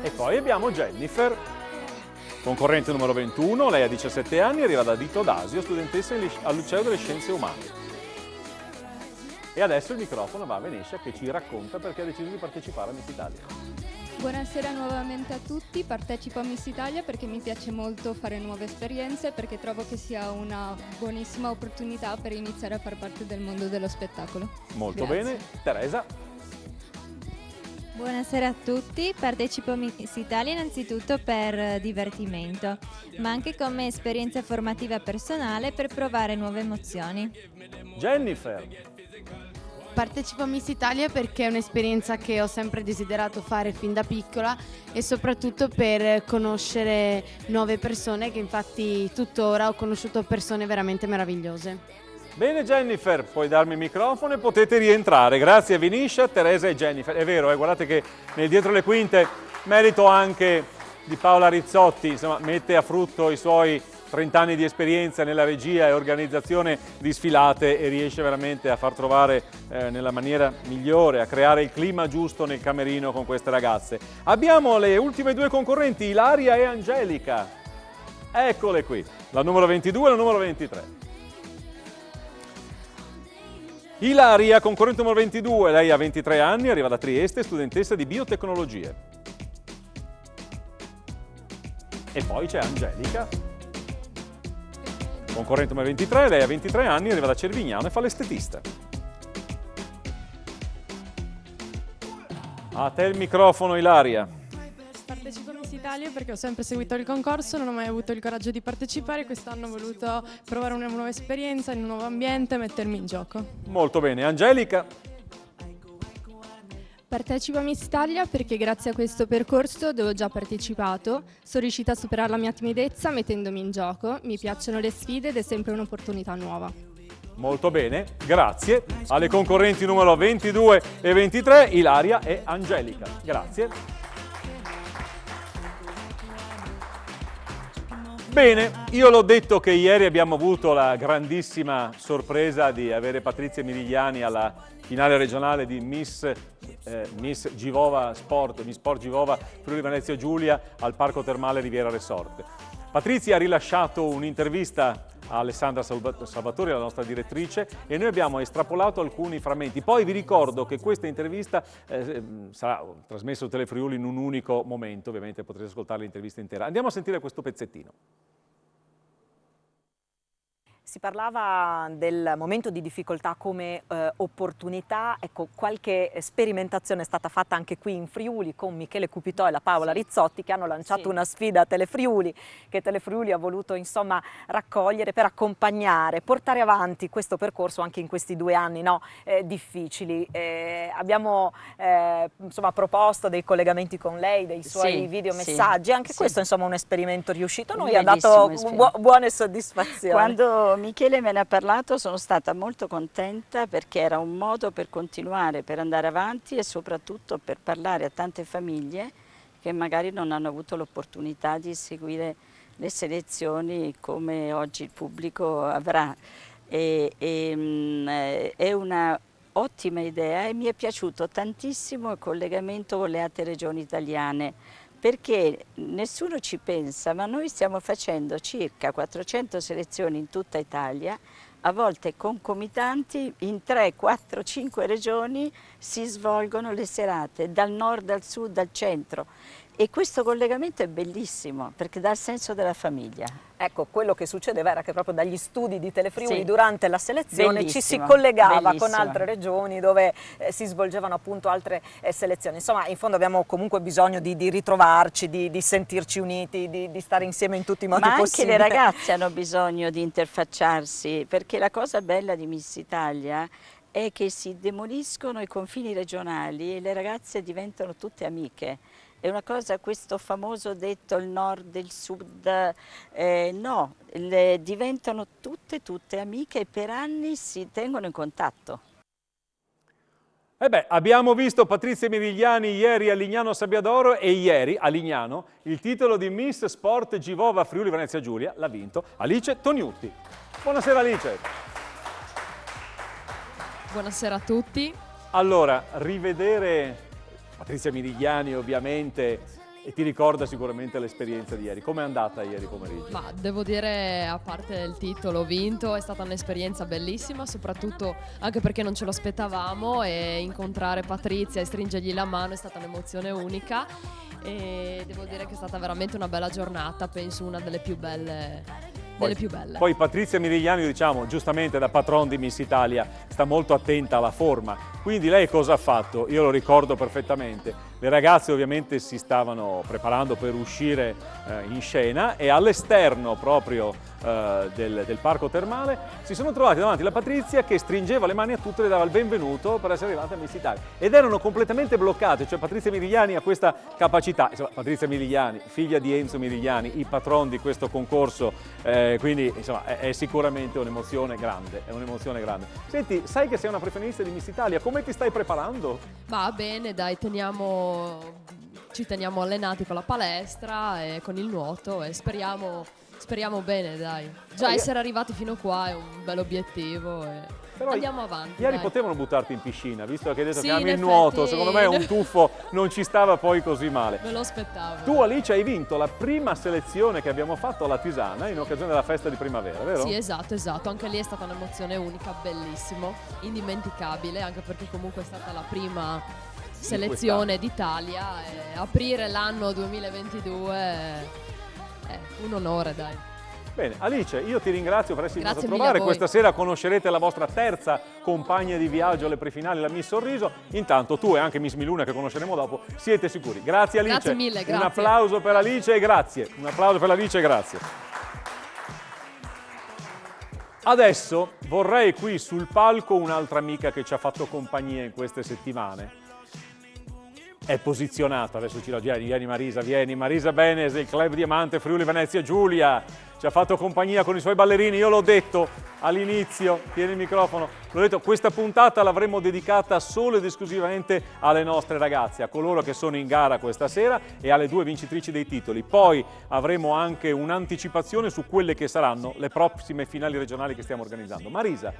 E poi abbiamo Jennifer, concorrente numero 21, lei ha 17 anni, arriva da Dito d'Asio, studentessa al Liceo delle Scienze Umane. E adesso il microfono va a Venetia che ci racconta perché ha deciso di partecipare a Miss Italia. Buonasera nuovamente a tutti, partecipo a Miss Italia perché mi piace molto fare nuove esperienze, perché trovo che sia una buonissima opportunità per iniziare a far parte del mondo dello spettacolo. Molto Grazie. bene, Teresa. Buonasera a tutti, partecipo a Miss Italia innanzitutto per divertimento, ma anche come esperienza formativa personale per provare nuove emozioni. Jennifer. Partecipo a Miss Italia perché è un'esperienza che ho sempre desiderato fare fin da piccola e soprattutto per conoscere nuove persone, che infatti tuttora ho conosciuto persone veramente meravigliose. Bene Jennifer, puoi darmi il microfono e potete rientrare. Grazie a Veniscia, Teresa e Jennifer. È vero, guardate che nel dietro le quinte merito anche di Paola Rizzotti, insomma, mette a frutto i suoi 30 anni di esperienza nella regia e organizzazione di sfilate e riesce veramente a far trovare nella maniera migliore, a creare il clima giusto nel camerino con queste ragazze. Abbiamo le ultime due concorrenti, Ilaria e Angelica. Eccole qui, la numero 22 e la numero 23. Ilaria, concorrente numero 22, lei ha 23 anni, arriva da Trieste, studentessa di biotecnologie. E poi c'è Angelica, concorrente numero 23, lei ha 23 anni, arriva da Cervignano e fa l'estetista. A te il microfono, Ilaria. Partecipo a Miss Italia perché ho sempre seguito il concorso, non ho mai avuto il coraggio di partecipare, quest'anno ho voluto provare una nuova esperienza in un nuovo ambiente e mettermi in gioco. Molto bene, Angelica. Partecipo a Miss Italia perché grazie a questo percorso, dove ho già partecipato, sono riuscita a superare la mia timidezza mettendomi in gioco, mi piacciono le sfide ed è sempre un'opportunità nuova. Molto bene, grazie. Alle concorrenti numero 22 e 23, Ilaria e Angelica. Grazie. Bene, io l'ho detto che ieri abbiamo avuto la grandissima sorpresa di avere Patrizia Mirigliani alla finale regionale di Miss Givova Sport, Miss Sport Givova Friuli Venezia Giulia al Parco Termale Riviera Resort. Patrizia ha rilasciato un'intervista a Alessandra Salvatori, la nostra direttrice, e noi abbiamo estrapolato alcuni frammenti. Poi vi ricordo che questa intervista sarà trasmessa su Telefriuli in un unico momento, ovviamente potrete ascoltare l'intervista intera. Andiamo a sentire questo pezzettino. Si parlava del momento di difficoltà come opportunità, ecco, qualche sperimentazione è stata fatta anche qui in Friuli con Michele Cupitò e la Paola Rizzotti, che hanno lanciato una sfida a Telefriuli, che Telefriuli ha voluto insomma raccogliere per accompagnare, portare avanti questo percorso anche in questi 2 anni difficili. Abbiamo insomma proposto dei collegamenti con lei, dei suoi videomessaggi, anche questo insomma un esperimento riuscito, a noi ha dato buone soddisfazioni. Quando Michele me ne ha parlato sono stata molto contenta perché era un modo per continuare, per andare avanti e soprattutto per parlare a tante famiglie che magari non hanno avuto l'opportunità di seguire le selezioni come oggi il pubblico avrà. È una ottima idea e mi è piaciuto tantissimo il collegamento con le altre regioni italiane, perché nessuno ci pensa, ma noi stiamo facendo circa 400 selezioni in tutta Italia, a volte concomitanti, in 3, 4, 5 regioni si svolgono le serate, dal nord al sud, al centro. E questo collegamento è bellissimo, perché dà il senso della famiglia. Ecco, quello che succedeva era che proprio dagli studi di Telefriuli durante la selezione ci si Bellissimo, collegava bellissimo. con altre regioni dove si svolgevano appunto altre selezioni. Insomma, in fondo abbiamo comunque bisogno di ritrovarci, di sentirci uniti, di stare insieme in tutti i modi possibili. Ma anche le ragazze hanno bisogno di interfacciarsi, perché la cosa bella di Miss Italia è che si demoliscono i confini regionali e le ragazze diventano tutte amiche. È una cosa, questo famoso detto il nord e il sud, no, diventano tutte amiche e per anni si tengono in contatto. Abbiamo visto Patrizia Mirigliani ieri a Lignano Sabbiadoro e ieri a Lignano il titolo di Miss Sport Givova Friuli Venezia Giulia l'ha vinto Alice Toniutti. Buonasera Alice. Buonasera a tutti. Allora, rivedere Patrizia Mirigliani ovviamente e ti ricorda sicuramente l'esperienza di ieri. Com'è andata ieri pomeriggio? Ma devo dire, a parte il titolo vinto, è stata un'esperienza bellissima, soprattutto anche perché non ce lo aspettavamo e incontrare Patrizia e stringergli la mano è stata un'emozione unica e devo dire che è stata veramente una bella giornata, penso una delle più belle. Poi Patrizia Mirigliani, diciamo, giustamente da patron di Miss Italia, sta molto attenta alla forma. Quindi lei cosa ha fatto? Io lo ricordo perfettamente. Le ragazze ovviamente si stavano preparando per uscire in scena e all'esterno proprio del parco termale si sono trovati davanti alla Patrizia che stringeva le mani a tutte e le dava il benvenuto per essere arrivata a Miss Italia. Ed erano completamente bloccate, cioè Patrizia Mirigliani ha questa capacità. Insomma, Patrizia Mirigliani, figlia di Enzo Mirigliani, il patron di questo concorso, quindi insomma è sicuramente un'emozione grande, Senti, sai che sei una professionista di Miss Italia, come ti stai preparando? Va bene, dai, ci teniamo allenati con la palestra e con il nuoto e speriamo bene, dai. Già essere arrivati fino qua è un bel obiettivo e però andiamo avanti. Ieri dai. potevano buttarti in piscina, visto che hai detto Sì, che ami in il nuoto, effetti. secondo me un tuffo non ci stava poi così male. Me lo aspettavo. Tu Alice hai vinto la prima selezione che abbiamo fatto alla Tisana in occasione della festa di primavera, vero? Sì, esatto, anche lì è stata un'emozione unica, bellissimo, indimenticabile, anche perché comunque è stata la prima selezione d'Italia e aprire l'anno 2022 è un onore, dai. Bene, Alice, io ti ringrazio per esserti venuta a Grazie mille trovare. a voi. Questa sera conoscerete la vostra terza compagna di viaggio alle prefinali, la Miss Sorriso. Intanto tu e anche Miss Miluna, che conosceremo dopo, siete sicuri. Grazie Alice. Grazie mille, grazie. Un applauso per Alice e grazie. Un applauso per Alice e grazie. Adesso vorrei qui sul palco un'altra amica che ci ha fatto compagnia in queste settimane. È posizionata, adesso ci la vieni Marisa Benes del Club Diamante Friuli Venezia Giulia, ci ha fatto compagnia con i suoi ballerini. Io l'ho detto all'inizio, tieni il microfono, l'ho detto, questa puntata l'avremmo dedicata solo ed esclusivamente alle nostre ragazze, a coloro che sono in gara questa sera e alle due vincitrici dei titoli. Poi avremo anche un'anticipazione su quelle che saranno le prossime finali regionali che stiamo organizzando. Marisa,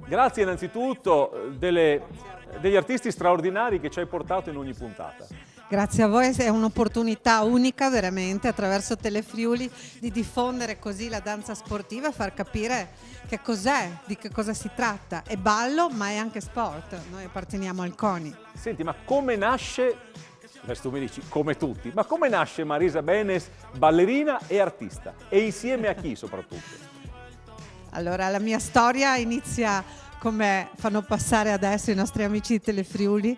grazie innanzitutto degli artisti straordinari che ci hai portato in ogni puntata. Grazie a voi, è un'opportunità unica veramente attraverso Telefriuli di diffondere così la danza sportiva e far capire che cos'è, di che cosa si tratta. È ballo ma è anche sport, noi apparteniamo al CONI. Senti, ma come nasce, adesso tu mi dici come tutti, ma come nasce Marisa Benes ballerina e artista? E insieme a chi soprattutto? Allora, la mia storia inizia come fanno passare adesso i nostri amici di Telefriuli,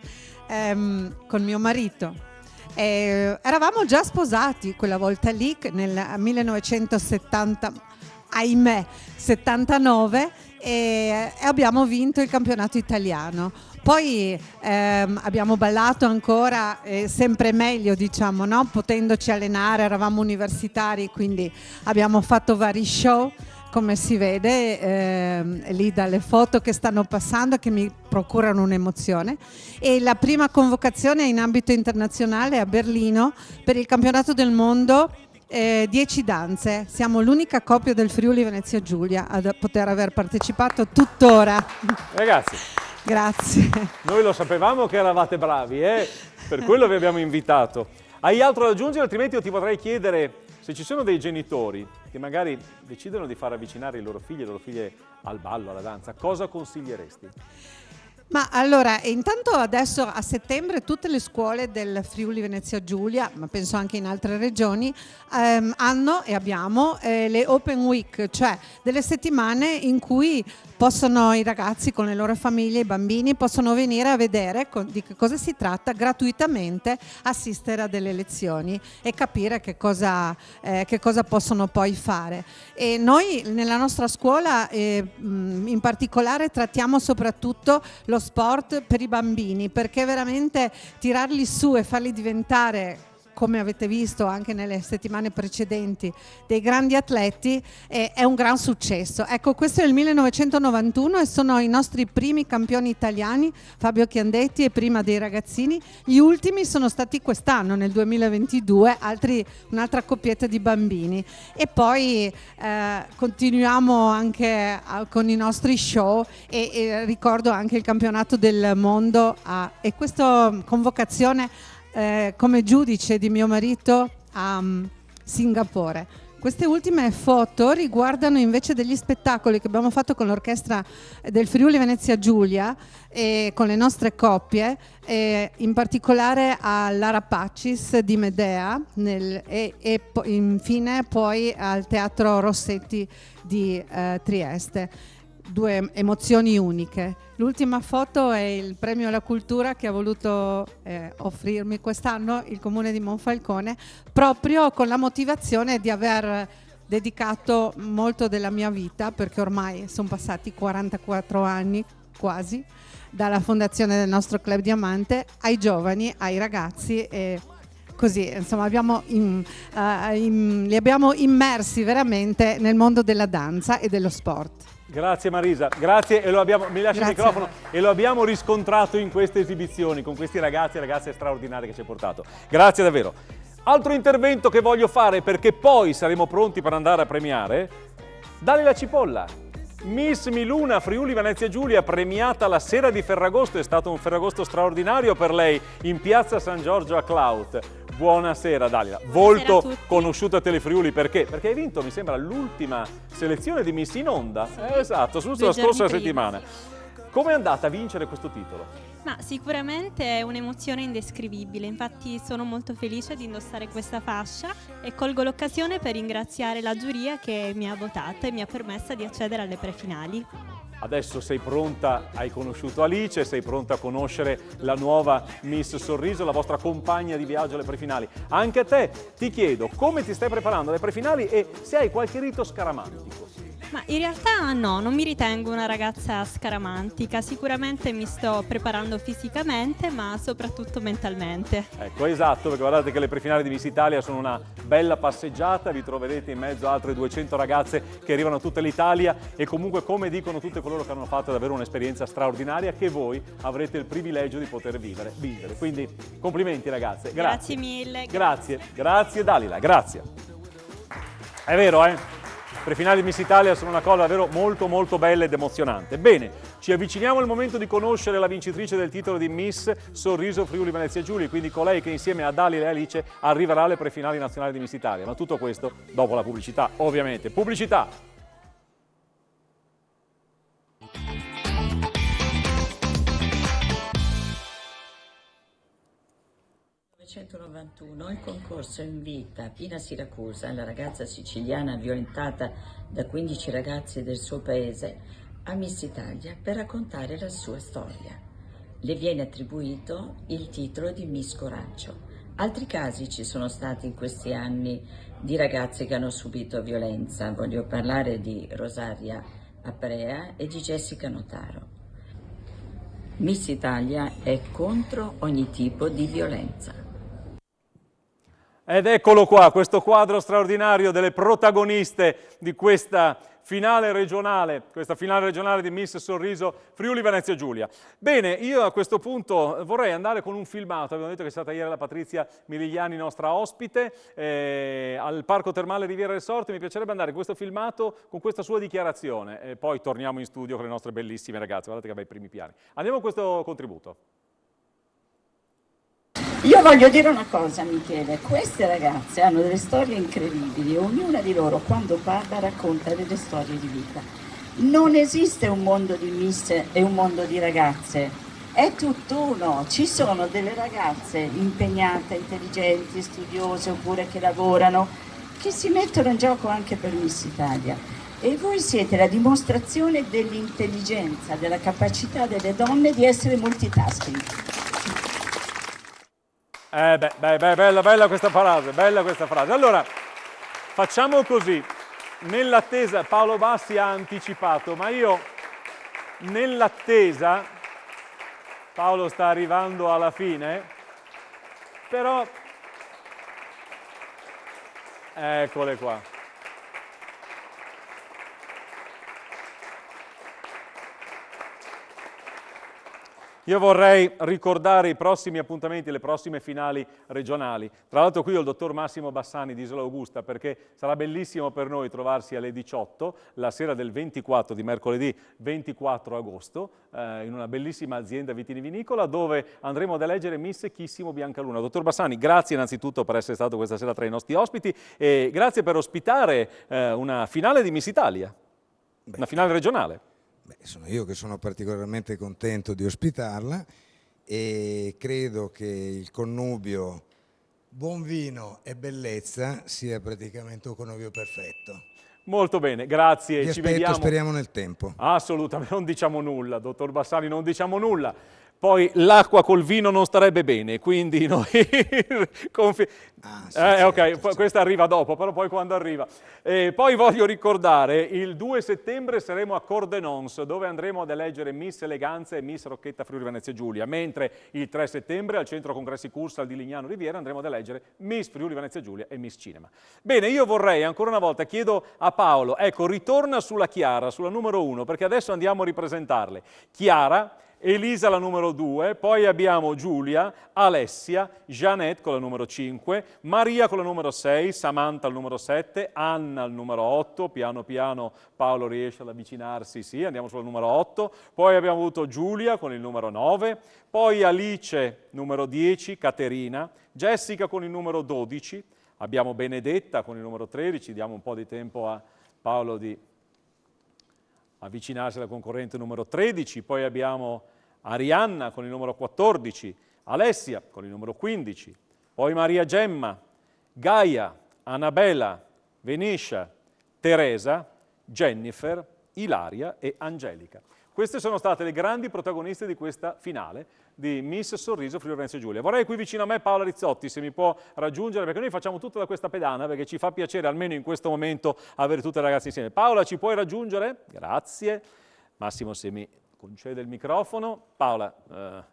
con mio marito. Eravamo già sposati quella volta lì, nel 1970, ahimè, 79, e abbiamo vinto il campionato italiano. Poi abbiamo ballato ancora, sempre meglio, diciamo, no? Potendoci allenare, eravamo universitari, quindi abbiamo fatto vari show, come si vede lì dalle foto che stanno passando, che mi procurano un'emozione. E la prima convocazione in ambito internazionale a Berlino per il campionato del mondo 10 danze. Siamo l'unica coppia del Friuli Venezia Giulia a poter aver partecipato tuttora. Ragazzi, grazie. Noi lo sapevamo che eravate bravi, per quello vi abbiamo invitato. Hai altro da aggiungere? Altrimenti io ti potrei chiedere, se ci sono dei genitori che magari decidono di far avvicinare i loro figli e le loro figlie al ballo, alla danza, cosa consiglieresti? Ma allora, intanto adesso a settembre tutte le scuole del Friuli Venezia Giulia, ma penso anche in altre regioni, hanno e abbiamo le Open Week, cioè delle settimane in cui possono i ragazzi con le loro famiglie, i bambini, possono venire a vedere di che cosa si tratta gratuitamente, assistere a delle lezioni e capire che cosa possono poi fare. E noi nella nostra scuola in particolare trattiamo soprattutto lo sport per i bambini, perché veramente tirarli su e farli diventare come avete visto anche nelle settimane precedenti, dei grandi atleti, è un gran successo. Ecco, questo è il 1991 e sono i nostri primi campioni italiani, Fabio Chiandetti e prima dei ragazzini. Gli ultimi sono stati quest'anno, nel 2022, un'altra coppietta di bambini. E poi continuiamo anche con i nostri show e ricordo anche il campionato del mondo e questa convocazione come giudice di mio marito a Singapore. Queste ultime foto riguardano invece degli spettacoli che abbiamo fatto con l'orchestra del Friuli Venezia Giulia e con le nostre coppie, in particolare all'Ara Pacis di Medea e infine poi al Teatro Rossetti di Trieste. Due emozioni uniche. L'ultima foto è il premio alla cultura che ha voluto offrirmi quest'anno il Comune di Monfalcone, proprio con la motivazione di aver dedicato molto della mia vita, perché ormai sono passati 44 anni quasi dalla fondazione del nostro Club Diamante, ai giovani, ai ragazzi e così, insomma, li abbiamo immersi veramente nel mondo della danza e dello sport. Grazie Marisa, grazie e mi lasci il microfono, e lo abbiamo riscontrato in queste esibizioni con questi ragazzi e ragazze straordinari che ci hai portato. Grazie davvero. Altro intervento che voglio fare, perché poi saremo pronti per andare a premiare, Dalila Cipolla, Miss Miluna Friuli Venezia Giulia, premiata la sera di Ferragosto. È stato un Ferragosto straordinario per lei in piazza San Giorgio a Clout. Buonasera Dalila, volto conosciuto a Telefriuli perché? Perché hai vinto, mi sembra, l'ultima selezione di Miss in Onda. Esatto, la scorsa settimana. Come è andata a vincere questo titolo? Ma sicuramente è un'emozione indescrivibile, infatti sono molto felice di indossare questa fascia e colgo l'occasione per ringraziare la giuria che mi ha votato e mi ha permesso di accedere alle prefinali. Adesso sei pronta, hai conosciuto Alice, sei pronta a conoscere la nuova Miss Sorriso, la vostra compagna di viaggio alle prefinali. Anche a te ti chiedo come ti stai preparando alle prefinali e se hai qualche rito scaramantico. Ma in realtà no, non mi ritengo una ragazza scaramantica, sicuramente mi sto preparando fisicamente ma soprattutto mentalmente. Ecco, esatto, perché guardate che le prefinali di Miss Italia sono una bella passeggiata, vi troverete in mezzo a altre 200 ragazze che arrivano da tutta l'Italia e comunque, come dicono tutte coloro che hanno fatto davvero un'esperienza straordinaria che voi avrete il privilegio di poter vivere. Quindi complimenti ragazze, grazie. Grazie mille. Grazie Dalila, grazie. È vero, prefinali di Miss Italia sono una cosa davvero molto molto bella ed emozionante. Bene, ci avviciniamo al momento di conoscere la vincitrice del titolo di Miss Sorriso Friuli Venezia Giulia, quindi colei che insieme a Dalila e Alice arriverà alle prefinali nazionali di Miss Italia. Ma tutto questo dopo la pubblicità, ovviamente. Pubblicità! 1991 il concorso invita Pina Siracusa, la ragazza siciliana violentata da 15 ragazzi del suo paese, a Miss Italia per raccontare la sua storia. Le viene attribuito il titolo di Miss Coraggio. Altri casi ci sono stati in questi anni di ragazze che hanno subito violenza. Voglio parlare di Rosaria Aprea e di Jessica Notaro. Miss Italia è contro ogni tipo di violenza. Ed eccolo qua, questo quadro straordinario delle protagoniste di questa finale regionale di Miss Sorriso Friuli Venezia Giulia. Bene, io a questo punto vorrei andare con un filmato. Abbiamo detto che è stata ieri la Patrizia Miligliani, nostra ospite, al Parco Termale Riviera del Sorte. Mi piacerebbe andare in questo filmato con questa sua dichiarazione e poi torniamo in studio con le nostre bellissime ragazze. Guardate che bei primi piani. Andiamo a questo contributo. Io voglio dire una cosa, Michele, queste ragazze hanno delle storie incredibili, ognuna di loro quando parla racconta delle storie di vita. Non esiste un mondo di miss e un mondo di ragazze, è tutt'uno. Ci sono delle ragazze impegnate, intelligenti, studiose oppure che lavorano, che si mettono in gioco anche per Miss Italia. E voi siete la dimostrazione dell'intelligenza, della capacità delle donne di essere multitasking. Bella questa frase, bella questa frase. Allora, facciamo così, nell'attesa, Paolo Bassi ha anticipato, ma io nell'attesa, Paolo sta arrivando alla fine, però Eccole qua. Io vorrei ricordare i prossimi appuntamenti, le prossime finali regionali. Tra l'altro qui ho il dottor Massimo Bassani di Isola Augusta, perché sarà bellissimo per noi trovarsi alle 18, la sera del 24 di mercoledì 24 agosto, in una bellissima azienda vitivinicola, dove andremo ad eleggere Miss Chissimo Biancaluna. Dottor Bassani, grazie innanzitutto per essere stato questa sera tra i nostri ospiti e grazie per ospitare una finale di Miss Italia, una finale regionale. Sono io che sono particolarmente contento di ospitarla e credo che il connubio buon vino e bellezza sia praticamente un connubio perfetto. Molto bene, grazie. Vi ci aspetto, vediamo. speriamo nel tempo. Assolutamente, non diciamo nulla, dottor Bassani, non diciamo nulla. Poi l'acqua col vino non starebbe bene, quindi noi... ok, questa arriva dopo, però poi quando arriva. Poi voglio ricordare, il 2 settembre saremo a Cordenons, dove andremo ad eleggere Miss Eleganza e Miss Rocchetta Friuli Venezia Giulia, mentre il 3 settembre al Centro Congressi Cursal di Lignano Riviera andremo ad eleggere Miss Friuli Venezia Giulia e Miss Cinema. Bene, io vorrei, ancora una volta, chiedo a Paolo, ecco, ritorna sulla Chiara, sulla numero 1, perché adesso andiamo a ripresentarle. Chiara, Elisa la numero 2, poi abbiamo Giulia, Alessia, Jeanette con la numero 5, Maria con la numero 6, Samantha al numero 7, Anna al numero 8, piano piano Paolo riesce ad avvicinarsi, sì, andiamo sul numero 8, poi abbiamo avuto Giulia con il numero 9, poi Alice numero 10, Caterina, Jessica con il numero 12, abbiamo Benedetta con il numero 13, diamo un po' di tempo a Paolo di avvicinarsi alla concorrente numero 13, poi abbiamo Arianna con il numero 14, Alessia con il numero 15, poi Maria Gemma, Gaia, Annabella, Venetia, Teresa, Jennifer, Ilaria e Angelica. Queste sono state le grandi protagoniste di questa finale di Miss Sorriso Friuli Venezia Giulia. Vorrei qui vicino a me Paola Rizzotti, se mi può raggiungere, perché noi facciamo tutto da questa pedana, perché ci fa piacere almeno in questo momento avere tutte le ragazze insieme. Paola, ci puoi raggiungere? Grazie. Massimo, se mi concede il microfono. Paola,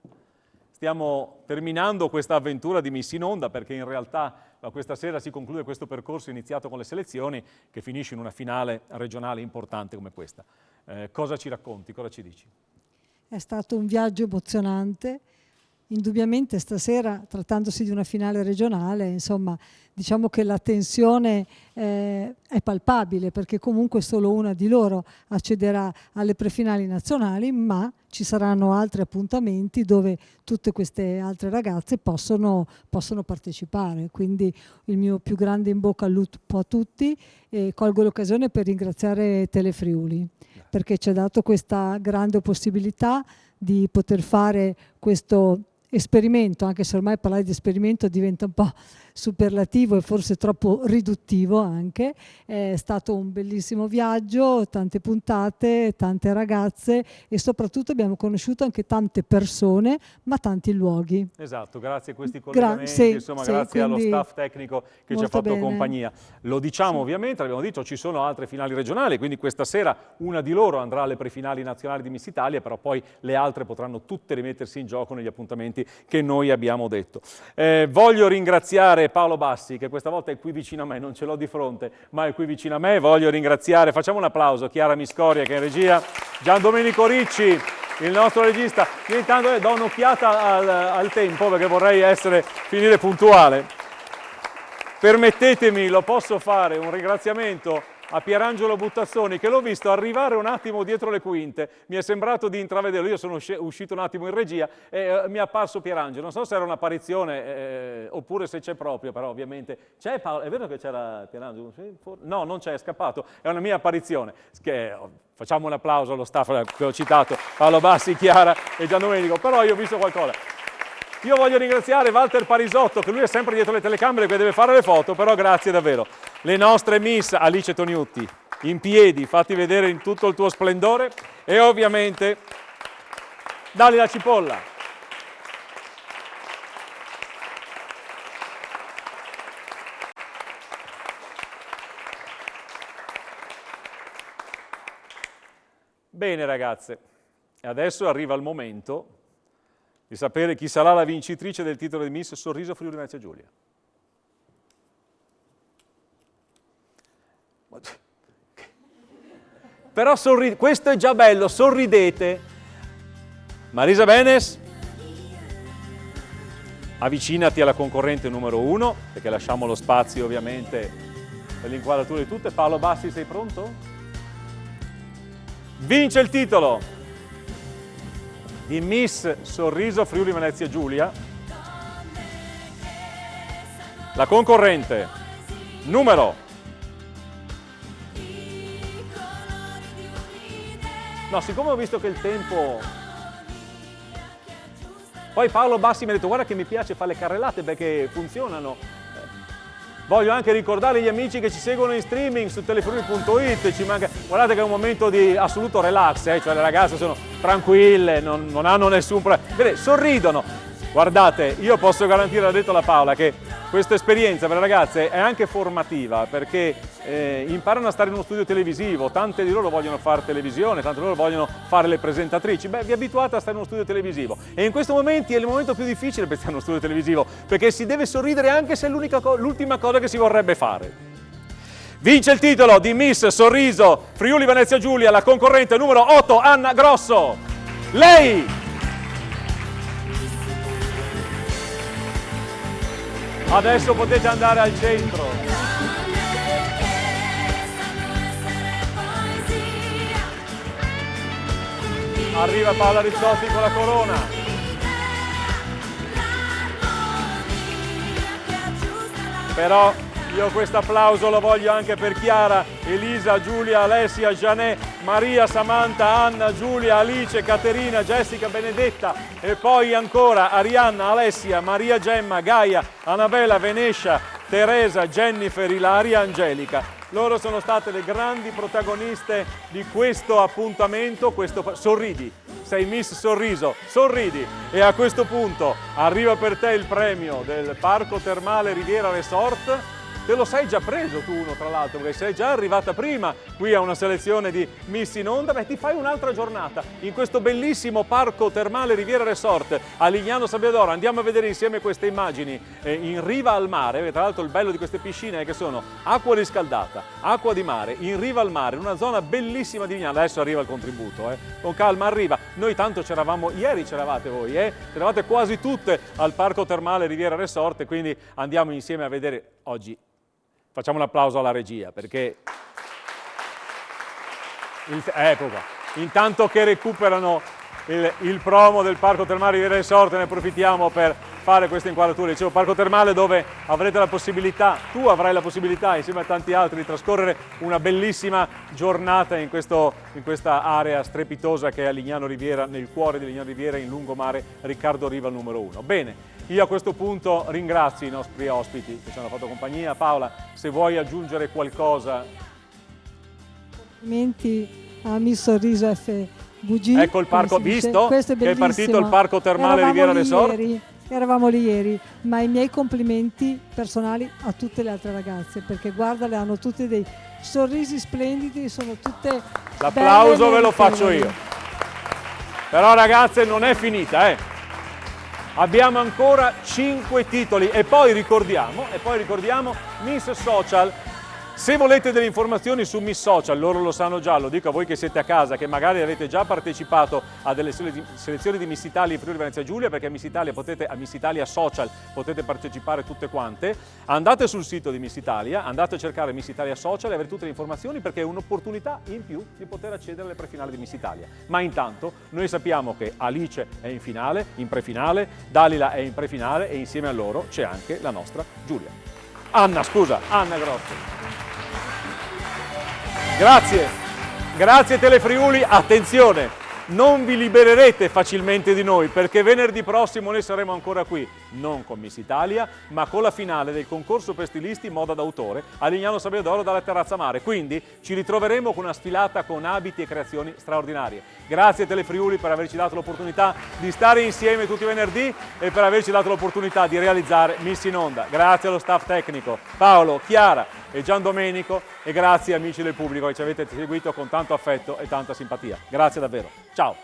stiamo terminando questa avventura di Miss in Onda, perché in realtà questa sera si conclude questo percorso iniziato con le selezioni, che finisce in una finale regionale importante come questa. Cosa ci racconti, cosa ci dici? È stato un viaggio emozionante, indubbiamente stasera, trattandosi di una finale regionale, insomma, diciamo che la tensione è palpabile, perché comunque solo una di loro accederà alle prefinali nazionali, ma ci saranno altri appuntamenti dove tutte queste altre ragazze possono partecipare. Quindi il mio più grande in bocca al lupo a tutti, e colgo l'occasione per ringraziare Telefriuli, perché ci ha dato questa grande possibilità di poter fare questo esperimento, anche se ormai parlare di esperimento diventa un po' superlativo e forse troppo riduttivo anche. È stato un bellissimo viaggio, tante puntate, tante ragazze e soprattutto abbiamo conosciuto anche tante persone, ma tanti luoghi. Esatto, grazie a questi collegamenti, insomma, grazie allo staff tecnico che ci ha fatto compagnia. Lo diciamo ovviamente, l'abbiamo detto, ci sono altre finali regionali, quindi questa sera una di loro andrà alle prefinali nazionali di Miss Italia, però poi le altre potranno tutte rimettersi in gioco negli appuntamenti che noi abbiamo detto. Voglio ringraziare Paolo Bassi, che questa volta è qui vicino a me, non ce l'ho di fronte, ma è qui vicino a me. Voglio ringraziare, facciamo un applauso, Chiara Miscoria che è in regia, Gian Domenico Ricci, il nostro regista. Io intanto do un'occhiata al tempo perché vorrei finire puntuale. Permettetemi, lo posso fare, un ringraziamento a Pierangelo Buttazzoni, che l'ho visto arrivare un attimo dietro le quinte, mi è sembrato di intravederlo, io sono uscito un attimo in regia e mi è apparso Pierangelo, non so se era un'apparizione oppure se c'è proprio, però ovviamente c'è Paolo, è vero che c'era Pierangelo? No, non c'è, è scappato, è una mia apparizione. Facciamo un applauso allo staff che ho citato, Paolo Bassi, Chiara e Gian Domenico, però io ho visto qualcosa. Io voglio ringraziare Walter Parisotto, che lui è sempre dietro le telecamere, che deve fare le foto, però grazie davvero. Le nostre Miss Alice Toniutti, in piedi, fatti vedere in tutto il tuo splendore, e ovviamente Dalila Cipolla. Bene ragazze, adesso arriva il momento di sapere chi sarà la vincitrice del titolo di Miss Sorriso Friuli Venezia Giulia. Però questo è già bello, sorridete. Marisa Benes, avvicinati alla concorrente numero 1, perché lasciamo lo spazio ovviamente per l'inquadratura di tutte. Paolo Bassi, sei pronto? Vince il titolo di Miss Sorriso Friuli Venezia Giulia la concorrente numero... No, siccome ho visto che il tempo... Poi Paolo Bassi mi ha detto guarda che mi piace fare le carrellate perché funzionano. Voglio anche ricordare gli amici che ci seguono in streaming su telefriuli.it, guardate che è un momento di assoluto relax, cioè le ragazze sono tranquille, non hanno nessun problema, vedete, sorridono. Guardate, io posso garantire, l'ha detto la Paola, che questa esperienza per le ragazze è anche formativa perché imparano a stare in uno studio televisivo, tante di loro vogliono fare televisione, tante di loro vogliono fare le presentatrici, vi abituate a stare in uno studio televisivo e in questi momenti è il momento più difficile per stare in uno studio televisivo perché si deve sorridere anche se è l'ultima cosa che si vorrebbe fare. Vince il titolo di Miss Sorriso Friuli Venezia Giulia la concorrente numero 8 Anna Grosso. Lei adesso potete andare al centro. Arriva Paola Rizzotti con la corona. Però io questo applauso lo voglio anche per Chiara, Elisa, Giulia, Alessia, Janè, Maria, Samantha, Anna, Giulia, Alice, Caterina, Jessica, Benedetta e poi ancora Arianna, Alessia, Maria Gemma, Gaia, Annabella, Venetia, Teresa, Jennifer, Ilaria, Angelica. Loro sono state le grandi protagoniste di questo appuntamento, sorridi, sei Miss Sorriso, sorridi e a questo punto arriva per te il premio del Parco Termale Riviera Resort. Te lo sei già preso tu uno tra l'altro, perché sei già arrivata prima qui a una selezione di Miss in Onda, beh ti fai un'altra giornata in questo bellissimo Parco Termale Riviera Resort a Lignano Sabbiadoro. Andiamo a vedere insieme queste immagini in riva al mare, tra l'altro il bello di queste piscine è che sono acqua riscaldata, acqua di mare, in riva al mare, una zona bellissima di Lignano. Adesso arriva il contributo, con calma arriva. Noi tanto c'eravamo, ieri c'eravate voi, c'eravate quasi tutte al Parco Termale Riviera Resort e quindi andiamo insieme a vedere oggi. Facciamo un applauso alla regia perché ecco qua. Intanto che recuperano il promo del Parco Termale Riviera Resort ne approfittiamo per fare questa inquadratura. Dicevo Parco Termale dove avrete la possibilità, tu avrai la possibilità insieme a tanti altri di trascorrere una bellissima giornata in questa area strepitosa che è a Lignano Riviera, nel cuore di Lignano Riviera in lungomare Riccardo Riva numero 1. Bene. Io a questo punto ringrazio i nostri ospiti che ci hanno fatto compagnia. Paola, se vuoi aggiungere qualcosa. Complimenti a Miss Sorriso FVG. Ecco il parco, visto che è partito il Parco Termale Riviera Resort. Eravamo lì ieri, ma i miei complimenti personali a tutte le altre ragazze, perché guarda, le hanno tutte dei sorrisi splendidi, sono tutte l'applauso ve lo faccio io. Però ragazze non è finita, Abbiamo ancora 5 titoli e poi ricordiamo Miss Social. Se volete delle informazioni su Miss Social, loro lo sanno già, lo dico a voi che siete a casa, che magari avete già partecipato a delle selezioni di Miss Italia in Friuli Venezia Giulia, perché a Miss Italia Social potete partecipare tutte quante. Andate sul sito di Miss Italia, andate a cercare Miss Italia Social e avrete tutte le informazioni perché è un'opportunità in più di poter accedere alle prefinali di Miss Italia. Ma intanto noi sappiamo che Alice è in finale, in prefinale, Dalila è in prefinale e insieme a loro c'è anche la nostra Giulia. Anna Grosso. Grazie Telefriuli, attenzione, non vi libererete facilmente di noi perché venerdì prossimo noi saremo ancora qui, non con Miss Italia, ma con la finale del concorso per stilisti moda d'autore a Lignano Sabbiadoro dalla Terrazza Mare, quindi ci ritroveremo con una sfilata con abiti e creazioni straordinarie. Grazie Telefriuli per averci dato l'opportunità di stare insieme tutti i venerdì e per averci dato l'opportunità di realizzare Miss in Onda. Grazie allo staff tecnico, Paolo, Chiara e Gian Domenico e grazie amici del pubblico che ci avete seguito con tanto affetto e tanta simpatia. Grazie davvero. Ciao!